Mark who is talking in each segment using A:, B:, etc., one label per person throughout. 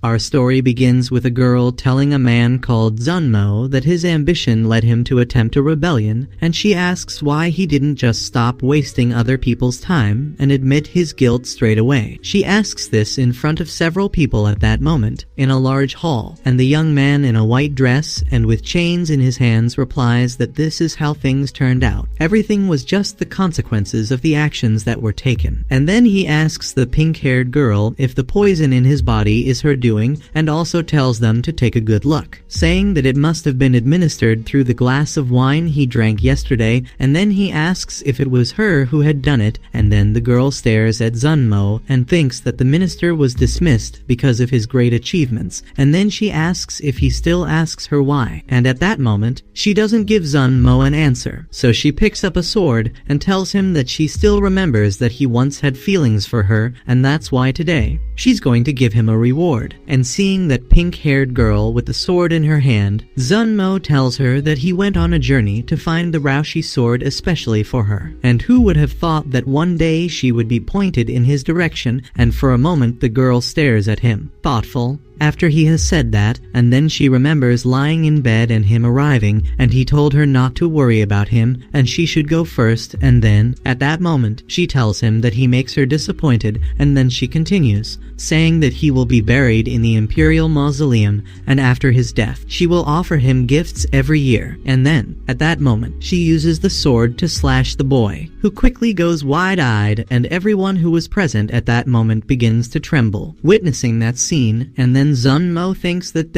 A: Our story begins with a girl telling a man called Zunmo that his ambition led him to attempt a rebellion, and she asks why he didn't just stop wasting other people's time and admit his guilt straight away. She asks this in front of several people at that moment, in a large hall, and the young man in a white dress and with chains in his hands replies that this is how things turned out. Everything was just the consequences of the actions that were taken. And then he asks the pink-haired girl if the poison in his body is her doing, and also tells them to take a good look, saying that it must have been administered through the glass of wine he drank yesterday, and then he asks if it was her who had done it, and then the girl stares at Zunmo and thinks that the minister was dismissed because of his great achievements, and then she asks if he still asks her why, and at that moment, she doesn't give Zunmo an answer, so she picks up a sword and tells him that she still remembers that he once had feelings for her, and that's why today, she's going to give him a reward. And seeing that pink-haired girl with the sword in her hand, Zunmo tells her that he went on a journey to find the Roushi sword especially for her. And who would have thought that one day she would be pointed in his direction, and for a moment the girl stares at him, thoughtful. After he has said that, and then she remembers lying in bed and him arriving, and he told her not to worry about him, and she should go first, and then, at that moment, she tells him that he makes her disappointed, and then she continues, saying that he will be buried in the Imperial Mausoleum, and after his death, she will offer him gifts every year, and then, at that moment, she uses the sword to slash the boy, who quickly goes wide-eyed, and everyone who was present at that moment begins to tremble, witnessing that scene, and then Zunmo thinks that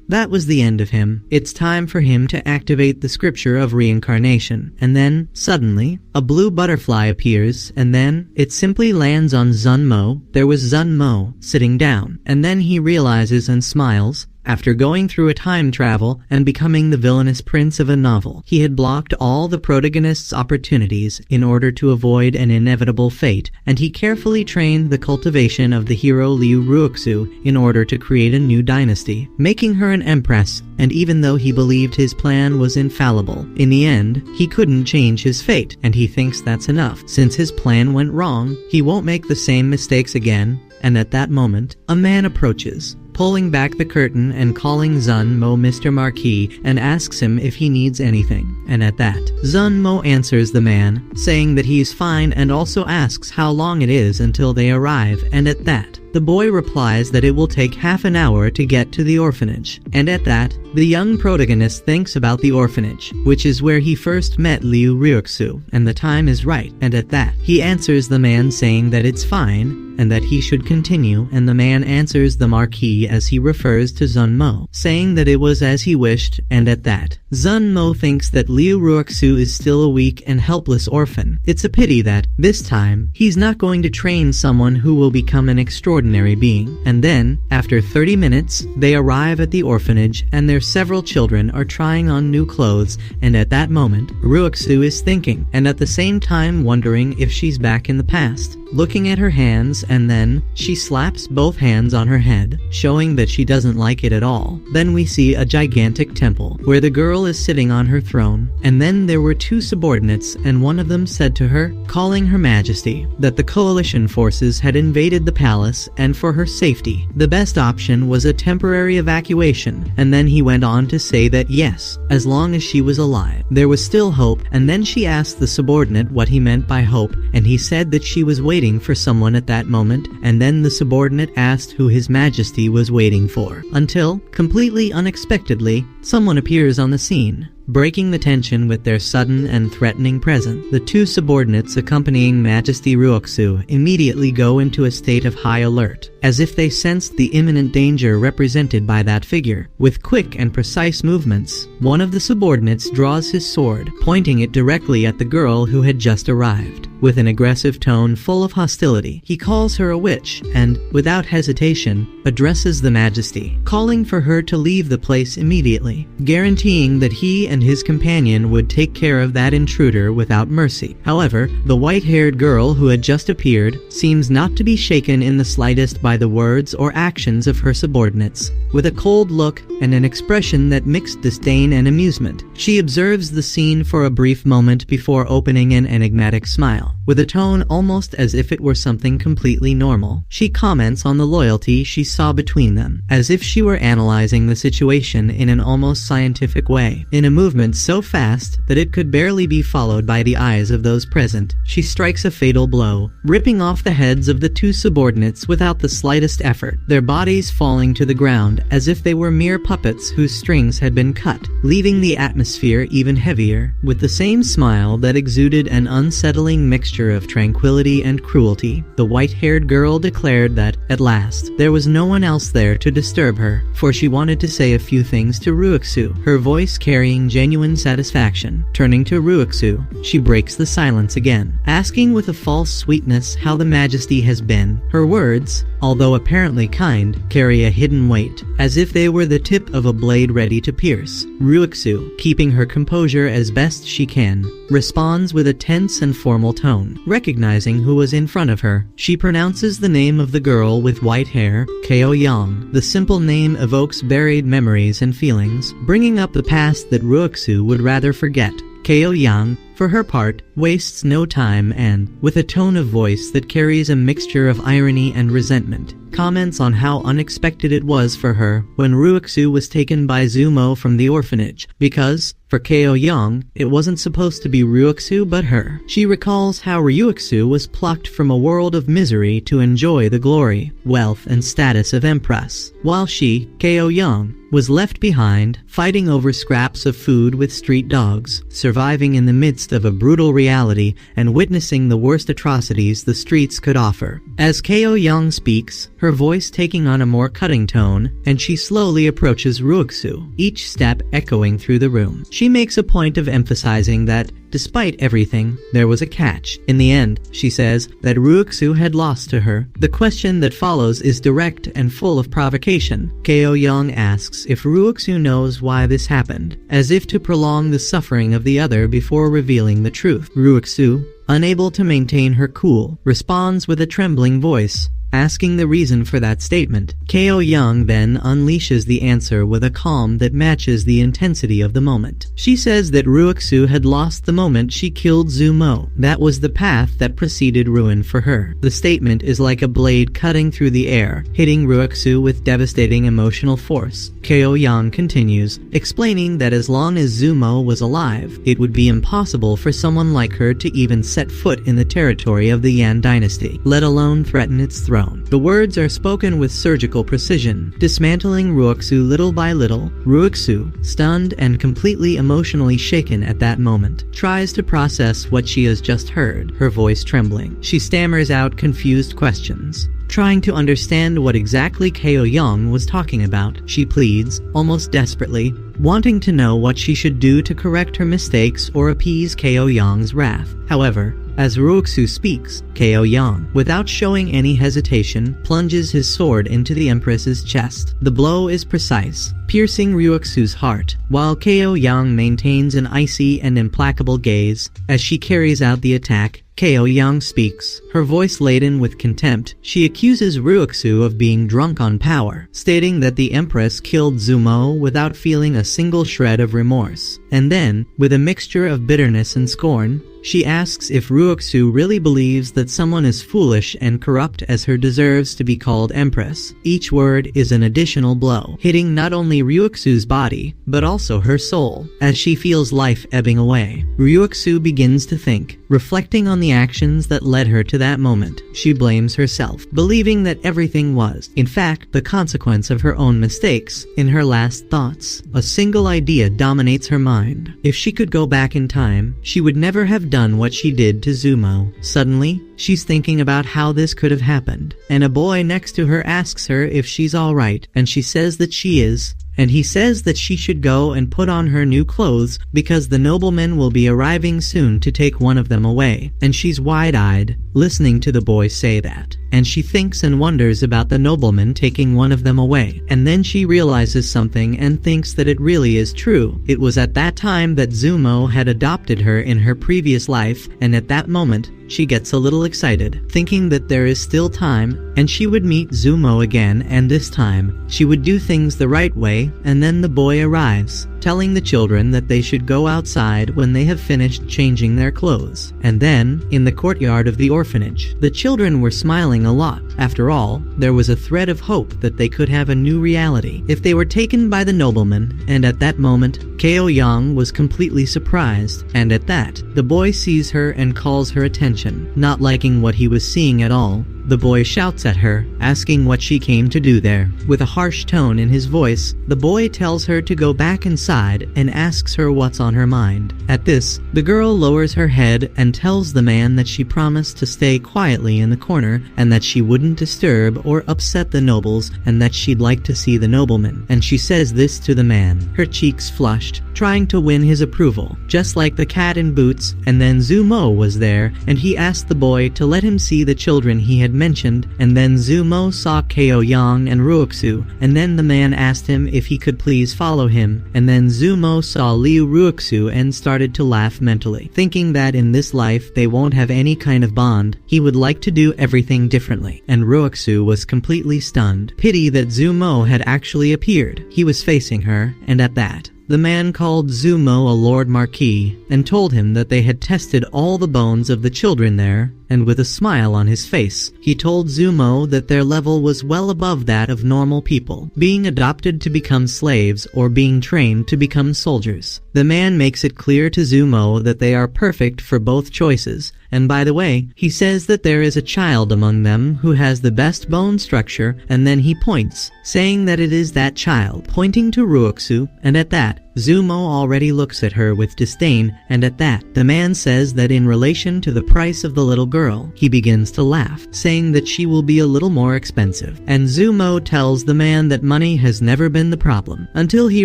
A: that was the end of him. It's time for him to activate the scripture of reincarnation. And then, suddenly, a blue butterfly appears, and then, it simply lands on Zunmo. There was Zunmo, sitting down. And then he realizes and smiles. After going through a time travel and becoming the villainous prince of a novel, he had blocked all the protagonist's opportunities in order to avoid an inevitable fate, and he carefully trained the cultivation of the hero Liu Ruoxu in order to create a new dynasty, making her an empress, and even though he believed his plan was infallible, in the end, he couldn't change his fate, and he thinks that's enough. Since his plan went wrong, he won't make the same mistakes again, and at that moment, a man approaches, pulling back the curtain and calling Zunmo Mr. Marquis and asks him if he needs anything. And at that, Zunmo answers the man, saying that he's fine and also asks how long it is until they arrive, and at that, the boy replies that it will take half an hour to get to the orphanage. And at that, the young protagonist thinks about the orphanage, which is where he first met Liu Ruoxu, and the time is right, and at that, he answers the man saying that it's fine, and that he should continue, and the man answers the Marquis as he refers to Zunmo, saying that it was as he wished, and at that, Zunmo thinks that Liu Ruoxu is still a weak and helpless orphan. It's a pity that, this time, he's not going to train someone who will become an extraordinary being. And then, after 30 minutes, they arrive at the orphanage, and their several children are trying on new clothes, and at that moment, Ruoxu is thinking, and at the same time wondering if she's back in the past, looking at her hands, and then, she slaps both hands on her head, showing that she doesn't like it at all. Then we see a gigantic temple, where the girl is sitting on her throne, and then there were two subordinates, and one of them said to her, calling her majesty, that the coalition forces had invaded the palace, and for her safety, the best option was a temporary evacuation, and then he went on to say that yes, as long as she was alive, there was still hope, and then she asked the subordinate what he meant by hope, and he said that she was waiting for someone at that moment, and then the subordinate asked who his majesty was waiting for, until, completely unexpectedly, someone appears on the scene, breaking the tension with their sudden and threatening presence. The two subordinates accompanying Majesty Ruoxu immediately go into a state of high alert, as if they sensed the imminent danger represented by that figure. With quick and precise movements, one of the subordinates draws his sword, pointing it directly at the girl who had just arrived. With an aggressive tone full of hostility, he calls her a witch and, without hesitation, addresses the Majesty, calling for her to leave the place immediately, guaranteeing that he and his companion would take care of that intruder without mercy. However, the white-haired girl who had just appeared seems not to be shaken in the slightest by the words or actions of her subordinates. With a cold look and an expression that mixed disdain and amusement, she observes the scene for a brief moment before opening an enigmatic smile. with a tone almost as if it were something completely normal. She comments on the loyalty she saw between them, as if she were analyzing the situation in an almost scientific way. In a movement so fast that it could barely be followed by the eyes of those present, she strikes a fatal blow, ripping off the heads of the two subordinates without the slightest effort, their bodies falling to the ground as if they were mere puppets whose strings had been cut, leaving the atmosphere even heavier, with the same smile that exuded an unsettling mixture of tranquility and cruelty. The white-haired girl declared that, at last, there was no one else there to disturb her, for she wanted to say a few things to Ruixu, her voice carrying genuine satisfaction. Turning to Ruixu, she breaks the silence again, asking with a false sweetness how the Majesty has been. Her words, although apparently kind, carry a hidden weight, as if they were the tip of a blade ready to pierce. Ruixu, keeping her composure as best she can, responds with a tense and formal tone. Recognizing who was in front of her, she pronounces the name of the girl with white hair, Kao Yang. The simple name evokes buried memories and feelings, bringing up the past that Ruixu would rather forget. Kao Yang, for her part, wastes no time and, with a tone of voice that carries a mixture of irony and resentment, comments on how unexpected it was for her when Ruixu was taken by Zumo from the orphanage, because, for Kao Yang, it wasn't supposed to be Ruixu but her. She recalls how Ruixu was plucked from a world of misery to enjoy the glory, wealth, and status of Empress, while she, Kao Yang, was left behind, fighting over scraps of food with street dogs, surviving in the midst of a brutal reality and witnessing the worst atrocities the streets could offer. As Kao Yang speaks, her voice taking on a more cutting tone, and she slowly approaches Ruixu, each step echoing through the room. She makes a point of emphasizing that, despite everything, there was a catch. In the end, she says that Ruixu had lost to her. The question that follows is direct and full of provocation. Kao Yang asks if Ruixu knows why this happened, as if to prolong the suffering of the other before revealing the truth. Ruixu, unable to maintain her cool, responds with a trembling voice, asking the reason for that statement. Kao Yang then unleashes the answer with a calm that matches the intensity of the moment. She says that Ruixu had lost the moment she killed Zumo. That was the path that preceded ruin for her. The statement is like a blade cutting through the air, hitting Ruixu with devastating emotional force. Kao Yang continues, explaining that as long as Zumo was alive, it would be impossible for someone like her to even set foot in the territory of the Yan dynasty, let alone threaten its throne. The words are spoken with surgical precision, dismantling Ruixu little by little. Ruixu, stunned and completely emotionally shaken at that moment, tries to process what she has just heard, her voice trembling. She stammers out confused questions, trying to understand what exactly Kao Yang was talking about. She pleads, almost desperately, wanting to know what she should do to correct her mistakes or appease Kao Yang's wrath. However, as Ruixu speaks, Kao Yang, without showing any hesitation, plunges his sword into the Empress's chest. The blow is precise, piercing Ruixu's heart, while Kao Yang maintains an icy and implacable gaze. As she carries out the attack, Kao Yang speaks, her voice laden with contempt. She accuses Ruixu of being drunk on power, stating that the Empress killed Zumo without feeling a single shred of remorse. And then, with a mixture of bitterness and scorn, she asks if Ruixu really believes that someone as foolish and corrupt as her deserves to be called Empress. Each word is an additional blow, hitting not only Ruixu's body, but also her soul. As she feels life ebbing away, Ruixu begins to think, reflecting on the actions that led her to that moment. She blames herself, believing that everything was, in fact, the consequence of her own mistakes. In her last thoughts, a single idea dominates her mind. If she could go back in time, she would never have done what she did to Zumo. Suddenly, she's thinking about how this could have happened, and a boy next to her asks her if she's alright, and she says that she is. And he says that she should go and put on her new clothes because the noblemen will be arriving soon to take one of them away. And she's wide-eyed, listening to the boy say that. And she thinks and wonders about the nobleman taking one of them away. And then she realizes something and thinks that it really is true. It was at that time that Zumo had adopted her in her previous life, and at that moment, she gets a little excited, thinking that there is still time, and she would meet Zumo again, and this time, she would do things the right way, and then the boy arrives. telling the children that they should go outside when they have finished changing their clothes. And then, in the courtyard of the orphanage, the children were smiling a lot. After all, there was a thread of hope that they could have a new reality if they were taken by the nobleman, and at that moment, Kao Yang was completely surprised, and at that, the boy sees her and calls her attention. Not liking what he was seeing at all, the boy shouts at her, asking what she came to do there. With a harsh tone in his voice, the boy tells her to go back inside and asks her what's on her mind. At this, the girl lowers her head and tells the man that she promised to stay quietly in the corner and that she wouldn't disturb or upset the nobles and that she'd like to see the nobleman. And she says this to the man, her cheeks flushed, trying to win his approval, just like the cat in boots. And then Zumo was there, and he asked the boy to let him see the children he had mentioned, and then Zumo saw Kao Yang and Ruoxu, and then the man asked him if he could please follow him, and then Zumo saw Liu Ruoxu and started to laugh mentally, thinking that in this life they won't have any kind of bond. He would like to do everything differently, and Ruoxu was completely stunned. Pity that Zumo had actually appeared. He was facing her, and at that, the man called Zumo a Lord Marquis and told him that they had tested all the bones of the children there, and with a smile on his face, he told Zumo that their level was well above that of normal people, being adopted to become slaves or being trained to become soldiers. The man makes it clear to Zumo that they are perfect for both choices, and by the way, he says that there is a child among them who has the best bone structure, and then he points, saying that it is that child, pointing to Ruoxu, and at that, Zumo already looks at her with disdain, and at that, the man says that in relation to the price of the little girl, he begins to laugh, saying that she will be a little more expensive. And Zumo tells the man that money has never been the problem, until he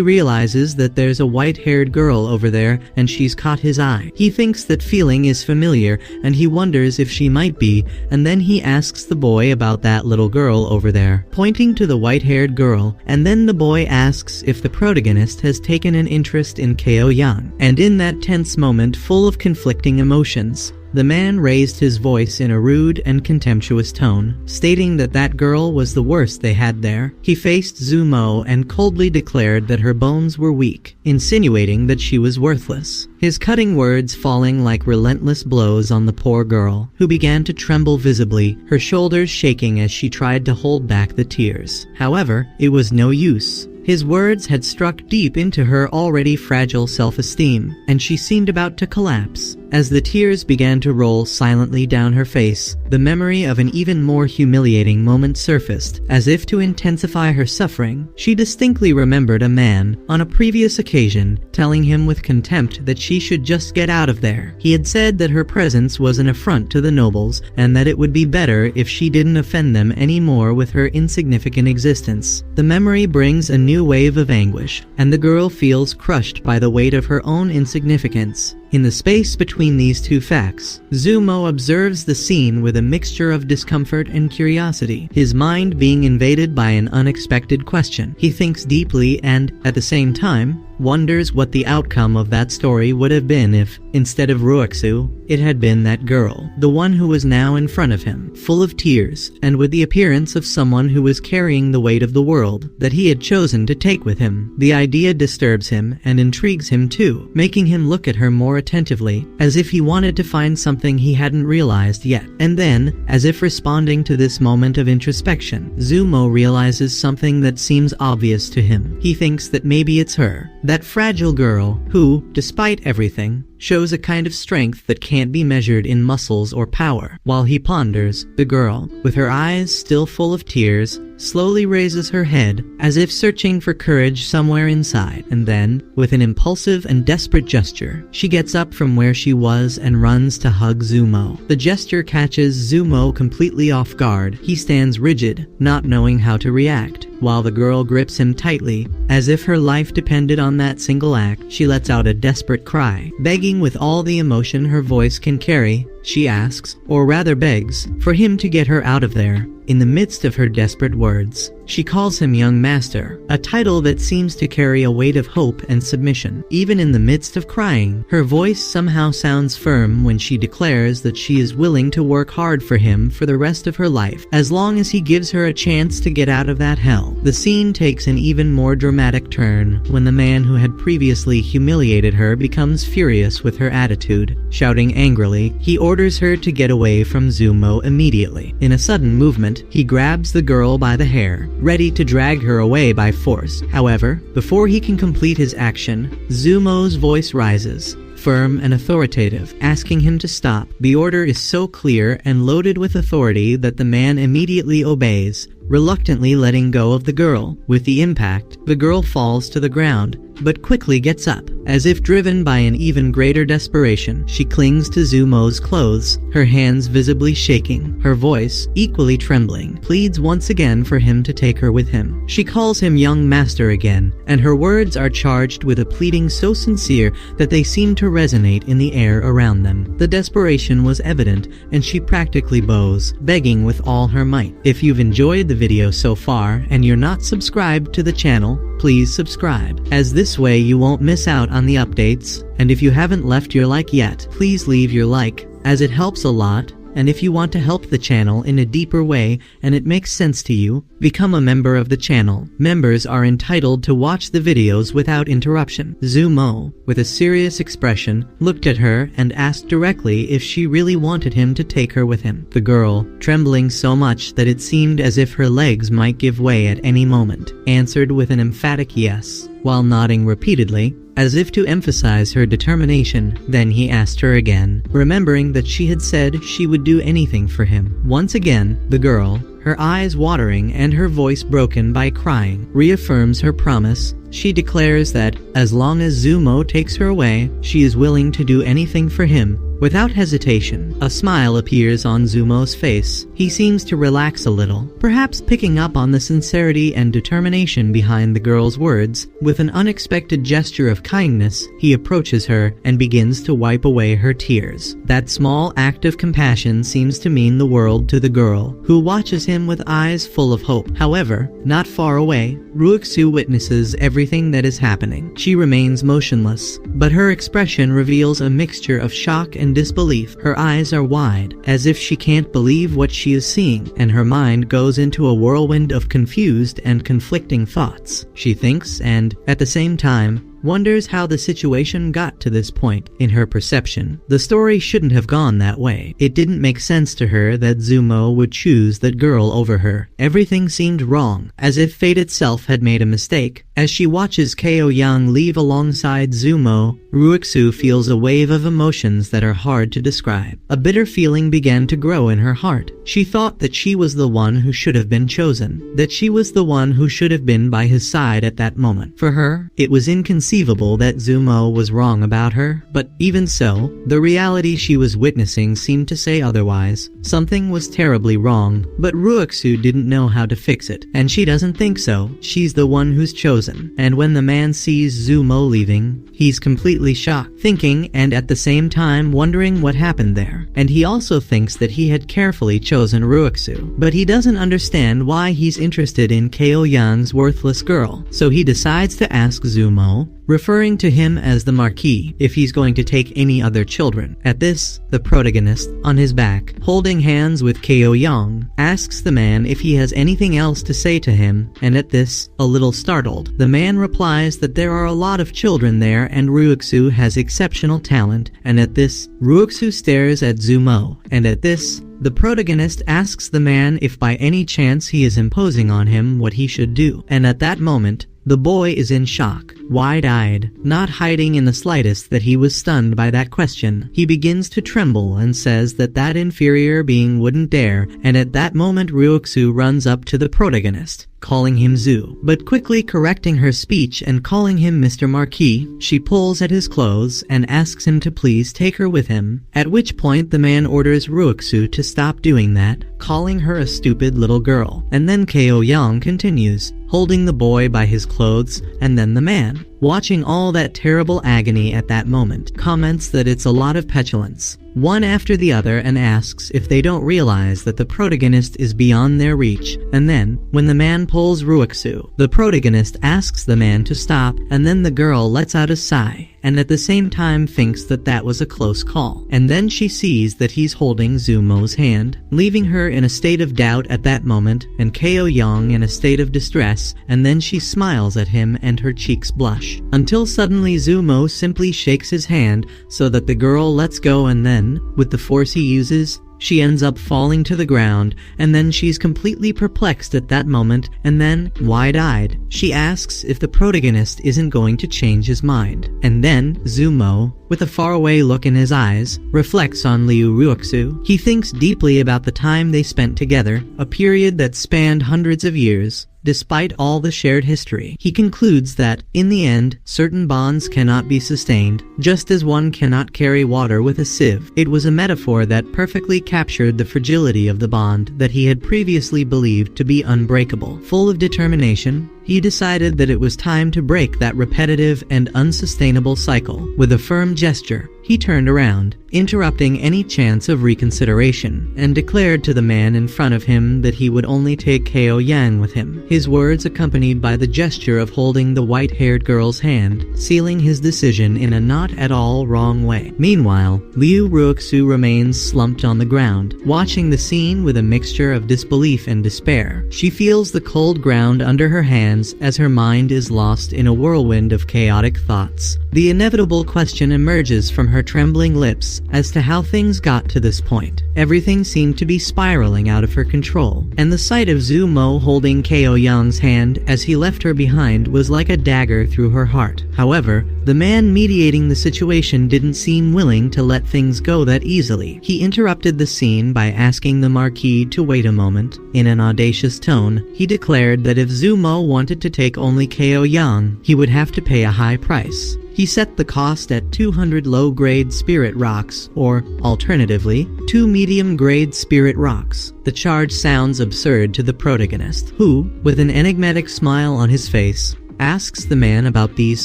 A: realizes that there's a white-haired girl over there and she's caught his eye. He thinks that feeling is familiar, and he wonders if she might be, and then he asks the boy about that little girl over there, pointing to the white-haired girl, and then the boy asks if the protagonist has taken an interest in Kao Yang. And in that tense moment full of conflicting emotions, the man raised his voice in a rude and contemptuous tone, stating that that girl was the worst they had there. He faced Zumo and coldly declared that her bones were weak, insinuating that she was worthless. His cutting words falling like relentless blows on the poor girl, who began to tremble visibly, her shoulders shaking as she tried to hold back the tears. However, it was no use. His words had struck deep into her already fragile self-esteem, and she seemed about to collapse. As the tears began to roll silently down her face, the memory of an even more humiliating moment surfaced. As if to intensify her suffering, she distinctly remembered a man, on a previous occasion, telling him with contempt that she should just get out of there. He had said that her presence was an affront to the nobles, and that it would be better if she didn't offend them any more with her insignificant existence. The memory brings a new wave of anguish, and the girl feels crushed by the weight of her own insignificance. In the space between these two facts, Zumo observes the scene with a mixture of discomfort and curiosity, his mind being invaded by an unexpected question. He thinks deeply and, at the same time, wonders what the outcome of that story would have been if, instead of Ruoxu, it had been that girl, the one who was now in front of him, full of tears, and with the appearance of someone who was carrying the weight of the world that he had chosen to take with him. The idea disturbs him and intrigues him too, making him look at her more attentively, as if he wanted to find something he hadn't realized yet. And then, as if responding to this moment of introspection, Zumo realizes something that seems obvious to him. He thinks that maybe it's her, that fragile girl who, despite everything, shows a kind of strength that can't be measured in muscles or power. While he ponders, the girl, with her eyes still full of tears, slowly raises her head, as if searching for courage somewhere inside, and then, with an impulsive and desperate gesture, she gets up from where she was and runs to hug Zumo. The gesture catches Zumo completely off guard. He stands rigid, not knowing how to react, while the girl grips him tightly, as if her life depended on that single act. She lets out a desperate cry, begging with all the emotion her voice can carry, she asks, or rather begs, for him to get her out of there. In the midst of her desperate words, she calls him young master, a title that seems to carry a weight of hope and submission. Even in the midst of crying, her voice somehow sounds firm when she declares that she is willing to work hard for him for the rest of her life, as long as he gives her a chance to get out of that hell. The scene takes an even more dramatic turn when the man who had previously humiliated her becomes furious with her attitude. Shouting angrily, he orders her to get away from Zumo immediately. In a sudden movement, he grabs the girl by the hair, ready to drag her away by force. However, before he can complete his action, Zumo's voice rises, firm and authoritative, asking him to stop. The order is so clear and loaded with authority that the man immediately obeys, reluctantly letting go of the girl. With the impact, the girl falls to the ground, but quickly gets up. As if driven by an even greater desperation, she clings to Zumo's clothes, her hands visibly shaking, her voice, equally trembling, pleads once again for him to take her with him. She calls him young master again, and her words are charged with a pleading so sincere that they seem to resonate in the air around them. The desperation was evident, and she practically bows, begging with all her might. If you've enjoyed the video so far and you're not subscribed to the channel, please subscribe, as this way you won't miss out on the updates. And if you haven't left your like yet, please leave your like, as it helps a lot. And if you want to help the channel in a deeper way and it makes sense to you, become a member of the channel. Members are entitled to watch the videos without interruption. Zumo, with a serious expression, looked at her and asked directly if she really wanted him to take her with him. The girl, trembling so much that it seemed as if her legs might give way at any moment, answered with an emphatic yes, while nodding repeatedly, as if to emphasize her determination. Then he asked her again, remembering that she had said she would do anything for him. Once again, the girl, her eyes watering and her voice broken by crying, reaffirms her promise. She declares that, as long as Zumo takes her away, she is willing to do anything for him. Without hesitation, a smile appears on Zumo's face. He seems to relax a little, perhaps picking up on the sincerity and determination behind the girl's words. With an unexpected gesture of kindness, he approaches her and begins to wipe away her tears. That small act of compassion seems to mean the world to the girl, who watches him with eyes full of hope. However, not far away, Ruixu witnesses everything that is happening. She remains motionless, but her expression reveals a mixture of shock and disbelief. Her eyes are wide, as if she can't believe what she is seeing, and her mind goes into a whirlwind of confused and conflicting thoughts. She thinks and, at the same time, wonders how the situation got to this point. In her perception, the story shouldn't have gone that way. It didn't make sense to her that Zumo would choose that girl over her. Everything seemed wrong, as if fate itself had made a mistake. As she watches Kao Yang leave alongside Zumo, Ruixu feels a wave of emotions that are hard to describe. A bitter feeling began to grow in her heart. She thought that she was the one who should have been chosen, that she was the one who should have been by his side at that moment. For her, it was inconceivable that Zumo was wrong about her, but even so, the reality she was witnessing seemed to say otherwise. Something was terribly wrong, but Ruixu didn't know how to fix it, and she doesn't think so. She's the one who's chosen. And when the man sees Zumo leaving, he's completely shocked, thinking and at the same time wondering what happened there. And he also thinks that he had carefully chosen Ruixu, but he doesn't understand why he's interested in Kao Yang's worthless girl. So he decides to ask Zumo, referring to him as the Marquis, if he's going to take any other children. At this, the protagonist, on his back, holding hands with Kao Yang, asks the man if he has anything else to say to him, and at this, a little startled, the man replies that there are a lot of children there and Ruixu has exceptional talent, and at this, Ruixu stares at Zumo, and at this, the protagonist asks the man if by any chance he is imposing on him what he should do, and at that moment, the boy is in shock, wide-eyed, not hiding in the slightest that he was stunned by that question. He begins to tremble and says that that inferior being wouldn't dare, and at that moment Ruixu runs up to the protagonist, calling him Zu, but quickly correcting her speech and calling him Mr. Marquis. She pulls at his clothes and asks him to please take her with him, at which point the man orders Ruixu to stop doing that, calling her a stupid little girl. And then Kao Yang continues, holding the boy by his clothes, and then the man, watching all that terrible agony at that moment, comments that it's a lot of petulance, one after the other, and asks if they don't realize that the protagonist is beyond their reach. And then, when the man pulls Ruixu, the protagonist asks the man to stop, and then the girl lets out a sigh, and at the same time thinks that that was a close call. And then she sees that he's holding Zumo's hand, leaving her in a state of doubt at that moment, and Ko Young in a state of distress, and then she smiles at him and her cheeks blush. Until suddenly Zumo simply shakes his hand so that the girl lets go, and then, with the force he uses, she ends up falling to the ground, and then she's completely perplexed at that moment, and then, wide-eyed, she asks if the protagonist isn't going to change his mind. And then, Zumo, with a faraway look in his eyes, reflects on Liu Ruixu. He thinks deeply about the time they spent together, a period that spanned hundreds of years. Despite all the shared history, he concludes that, in the end, certain bonds cannot be sustained, just as one cannot carry water with a sieve. It was a metaphor that perfectly captured the fragility of the bond that he had previously believed to be unbreakable. Full of determination, he decided that it was time to break that repetitive and unsustainable cycle. With a firm gesture, he turned around, interrupting any chance of reconsideration, and declared to the man in front of him that he would only take Ko Yang with him. His words accompanied by the gesture of holding the white-haired girl's hand, sealing his decision in a not at all wrong way. Meanwhile, Liu Ruixu remains slumped on the ground, watching the scene with a mixture of disbelief and despair. She feels the cold ground under her hands as her mind is lost in a whirlwind of chaotic thoughts. The inevitable question emerges from her trembling lips as to how things got to this point. Everything seemed to be spiraling out of her control, and the sight of Zumo holding Ko Young's hand as he left her behind was like a dagger through her heart. However, the man mediating the situation didn't seem willing to let things go that easily. He interrupted the scene by asking the Marquis to wait a moment. In an audacious tone, he declared that if Zumo wanted to take only Ko Young, he would have to pay a high price. He set the cost at 200 low-grade spirit rocks, or, alternatively, 2 medium-grade spirit rocks. The charge sounds absurd to the protagonist, who, with an enigmatic smile on his face, asks the man about these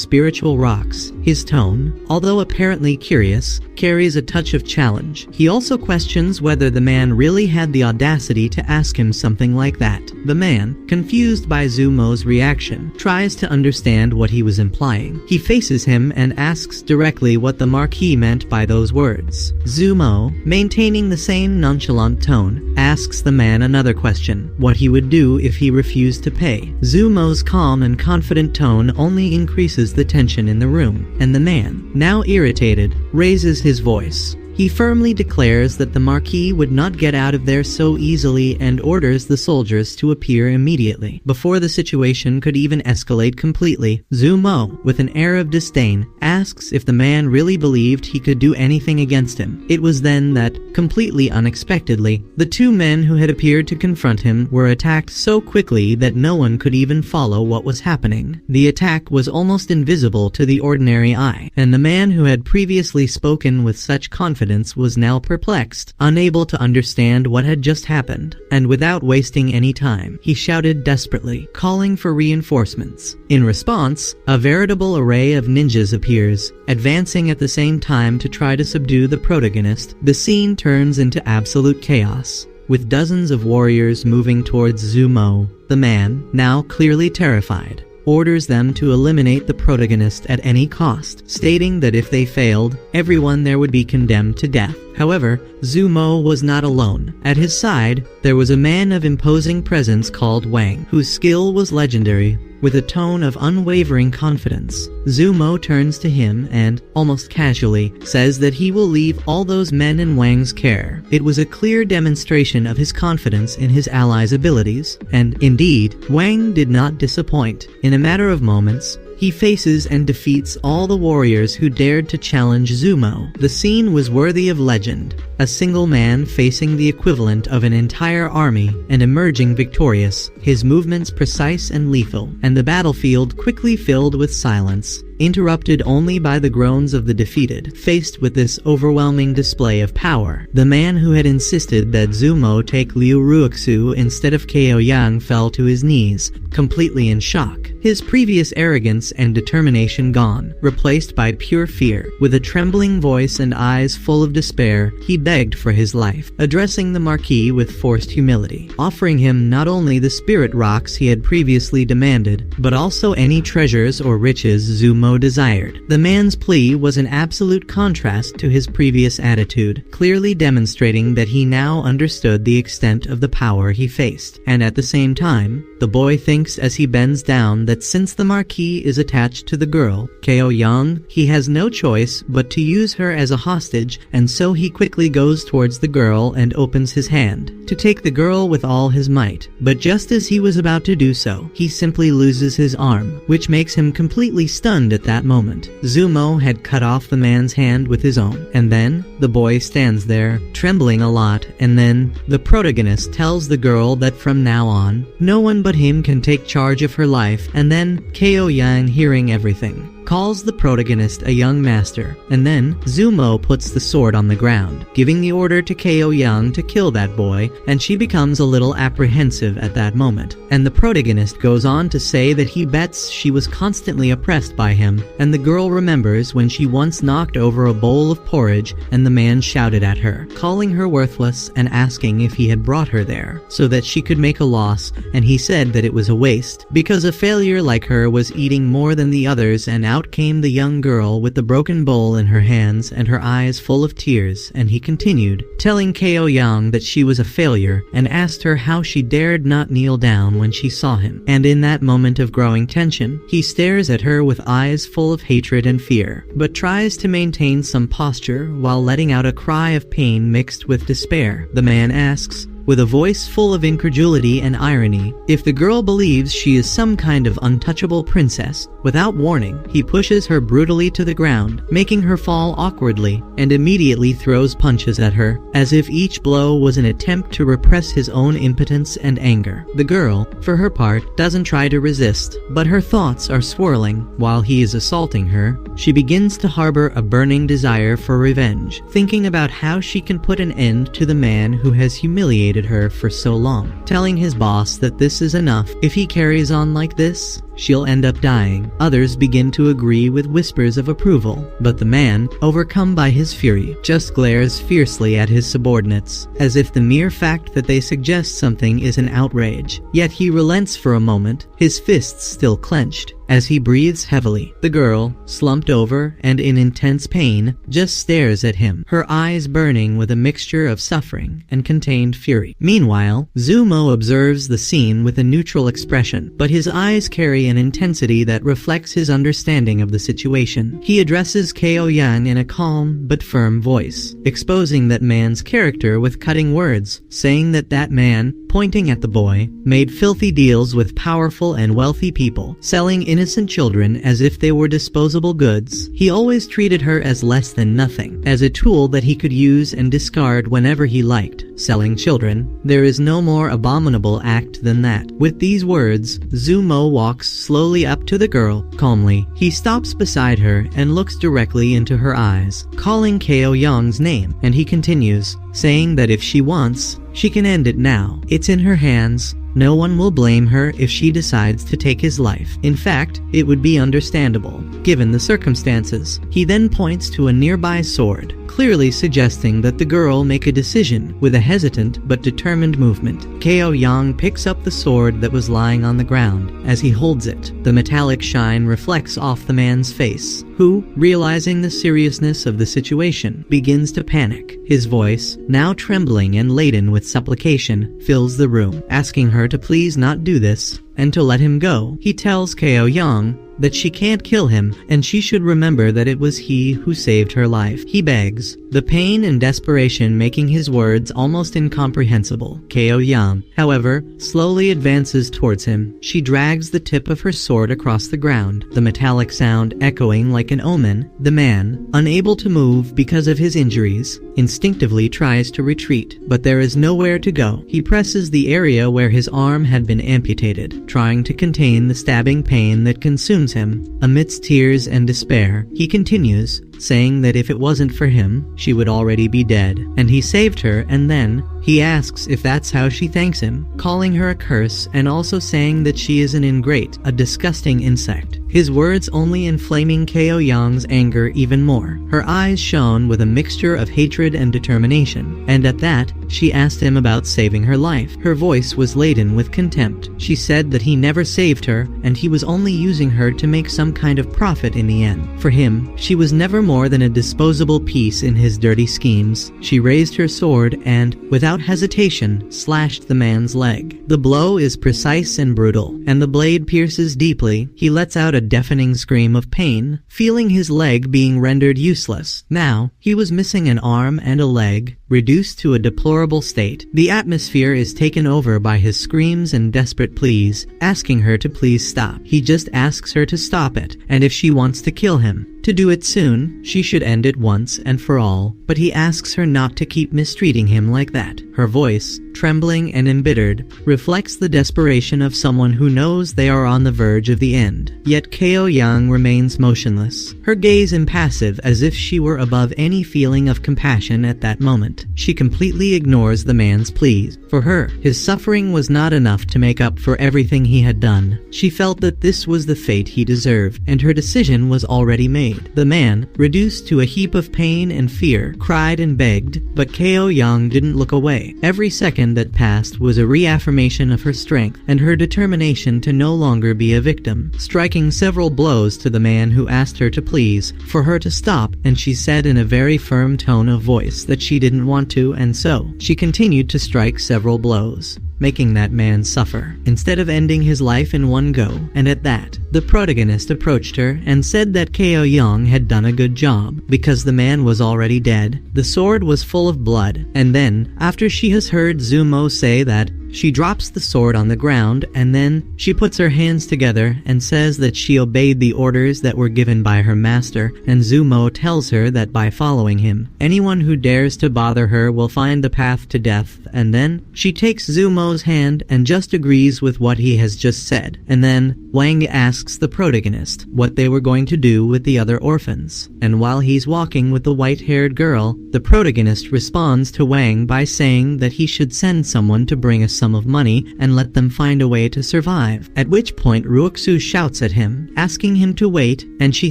A: spiritual rocks. His tone, although apparently curious, carries a touch of challenge. He also questions whether the man really had the audacity to ask him something like that. The man, confused by Zumo's reaction, tries to understand what he was implying. He faces him and asks directly what the Marquis meant by those words. Zumo, maintaining the same nonchalant tone, asks the man another question, what he would do if he refused to pay. Zumo's calm and confident tone only increases the tension in the room, and the man, now irritated, raises his voice. He firmly declares that the Marquis would not get out of there so easily and orders the soldiers to appear immediately. Before the situation could even escalate completely, Zumo, with an air of disdain, asks if the man really believed he could do anything against him. It was then that, completely unexpectedly, the 2 men who had appeared to confront him were attacked so quickly that no one could even follow what was happening. The attack was almost invisible to the ordinary eye, and the man who had previously spoken with such confidence was now perplexed, unable to understand what had just happened, and without wasting any time, he shouted desperately, calling for reinforcements. In response, a veritable array of ninjas appears, advancing at the same time to try to subdue the protagonist. The scene turns into absolute chaos, with dozens of warriors moving towards Zumo. The man, now clearly terrified, orders them to eliminate the protagonist at any cost, stating that if they failed, everyone there would be condemned to death. However, Zumo was not alone. At his side, there was a man of imposing presence called Wang, whose skill was legendary. With a tone of unwavering confidence, Zumo turns to him and, almost casually, says that he will leave all those men in Wang's care. It was a clear demonstration of his confidence in his ally's abilities, and, indeed, Wang did not disappoint. In a matter of moments, he faces and defeats all the warriors who dared to challenge Zumo. The scene was worthy of legend. A single man facing the equivalent of an entire army and emerging victorious, his movements precise and lethal, and the battlefield quickly filled with silence, interrupted only by the groans of the defeated. Faced with this overwhelming display of power, the man who had insisted that Zumo take Liu Ruixu instead of Ko Yang fell to his knees, completely in shock. his previous arrogance and determination gone, replaced by pure fear. With a trembling voice and eyes full of despair, he begged for his life, addressing the Marquis with forced humility, offering him not only the spirit rocks he had previously demanded, but also any treasures or riches Zumo desired. The man's plea was an absolute contrast to his previous attitude, clearly demonstrating that he now understood the extent of the power he faced. And at the same time, the boy thinks as he bends down that since the Marquis is attached to the girl, Ko Young, he has no choice but to use her as a hostage, and so he quickly goes towards the girl and opens his hand to take the girl with all his might. But just as he was about to do so, he simply loses his arm, which makes him completely stunned at that moment. Zumo had cut off the man's hand with his own, and then the boy stands there, trembling a lot, and then the protagonist tells the girl that from now on, no one but him can take charge of her life, and then Ko Young, hearing everything, calls the protagonist a young master, and then Zumo puts the sword on the ground, giving the order to Ko Young to kill that boy, and she becomes a little apprehensive at that moment. And the protagonist goes on to say that he bets she was constantly oppressed by him, and the girl remembers when she once knocked over a bowl of porridge and the man shouted at her, calling her worthless and asking if he had brought her there so that she could make a loss, and he said that it was a waste because a failure like her was eating more than the others. And out came the young girl with the broken bowl in her hands and her eyes full of tears, and he continued, telling Ko Young that she was a failure, and asked her how she dared not kneel down when she saw him. And in that moment of growing tension, he stares at her with eyes full of hatred and fear, but tries to maintain some posture while letting out a cry of pain mixed with despair. The man asks, with a voice full of incredulity and irony, if the girl believes she is some kind of untouchable princess. Without warning, he pushes her brutally to the ground, making her fall awkwardly, and immediately throws punches at her, as if each blow was an attempt to repress his own impotence and anger. The girl, for her part, doesn't try to resist, but her thoughts are swirling. While he is assaulting her, she begins to harbor a burning desire for revenge, thinking about how she can put an end to the man who has humiliated her for so long, telling his boss that this is enough. If he carries on like this, she'll end up dying. Others begin to agree with whispers of approval, but the man, overcome by his fury, just glares fiercely at his subordinates, as if the mere fact that they suggest something is an outrage. Yet he relents for a moment, his fists still clenched, as he breathes heavily. The girl, slumped over and in intense pain, just stares at him, her eyes burning with a mixture of suffering and contained fury. Meanwhile, Zumo observes the scene with a neutral expression, but his eyes carry an intensity that reflects his understanding of the situation. He addresses Ko Young in a calm but firm voice, exposing that man's character with cutting words, saying that that man, pointing at the boy, made filthy deals with powerful and wealthy people, selling innocent children as if they were disposable goods. He always treated her as less than nothing, as a tool that he could use and discard whenever he liked. Selling children, there is no more abominable act than that. With these words, Zumo walks slowly up to the girl, calmly. He stops beside her and looks directly into her eyes, calling Ko Young's name, and he continues, saying that if she wants, she can end it now. It's in her hands. No one will blame her if she decides to take his life. In fact, it would be understandable, given the circumstances. He then points to a nearby sword, clearly suggesting that the girl make a decision with a hesitant but determined movement. Ko Young picks up the sword that was lying on the ground. As he holds it, the metallic shine reflects off the man's face, who, realizing the seriousness of the situation, begins to panic. His voice, now trembling and laden with supplication, fills the room, asking her to please not do this and to let him go. He tells Ko Young that she can't kill him and she should remember that it was he who saved her life. He begs, the pain and desperation making his words almost incomprehensible. Ko Young, however, slowly advances towards him. She drags the tip of her sword across the ground, the metallic sound echoing like an omen. The man, unable to move because of his injuries, instinctively tries to retreat, but there is nowhere to go. He presses the area where his arm had been amputated, trying to contain the stabbing pain that consumes him. Amidst tears and despair, he continues, saying that if it wasn't for him, she would already be dead. And he saved her, and then he asks if that's how she thanks him, calling her a curse and also saying that she is an ingrate, a disgusting insect. His words only inflaming Ko Young's anger even more. Her eyes shone with a mixture of hatred and determination, and at that, she asked him about saving her life. Her voice was laden with contempt. She said that he never saved her, and he was only using her to make some kind of profit in the end. For him, she was never more than a disposable piece in his dirty schemes. She raised her sword and, without hesitation, slashed the man's leg. The blow is precise and brutal, and the blade pierces deeply. He lets out a deafening scream of pain, feeling his leg being rendered useless. Now, he was missing an arm and a leg, reduced to a deplorable state. The atmosphere is taken over by his screams and desperate pleas, asking her to please stop. He just asks her to stop it, and if she wants to kill him, to do it soon, she should end it once and for all, but he asks her not to keep mistreating him like that. Her voice, trembling and embittered, reflects the desperation of someone who knows they are on the verge of the end. Yet Ko Young remains motionless, her gaze impassive as if she were above any feeling of compassion at that moment. She completely ignores the man's pleas. For her, his suffering was not enough to make up for everything he had done. She felt that this was the fate he deserved, and her decision was already made. The man, reduced to a heap of pain and fear, cried and begged, but Ko Young didn't look away. Every second that passed was a reaffirmation of her strength and her determination to no longer be a victim, striking several blows to the man who asked her to please, for her to stop, and she said in a very firm tone of voice that she didn't want to, and so she continued to strike several blows, making that man suffer, instead of ending his life in one go. And at that, the protagonist approached her and said that Ko Young had done a good job, because the man was already dead, the sword was full of blood, and then, after she has heard Zumo say that, she drops the sword on the ground, and then she puts her hands together and says that she obeyed the orders that were given by her master, and Zumo tells her that by following him, anyone who dares to bother her will find the path to death, and then she takes Zumo's hand and just agrees with what he has just said. And then Wang asks the protagonist what they were going to do with the other orphans, and while he's walking with the white-haired girl, the protagonist responds to Wang by saying that he should send someone to bring a sum of money and let them find a way to survive. At which point Ruoxu shouts at him, asking him to wait, and she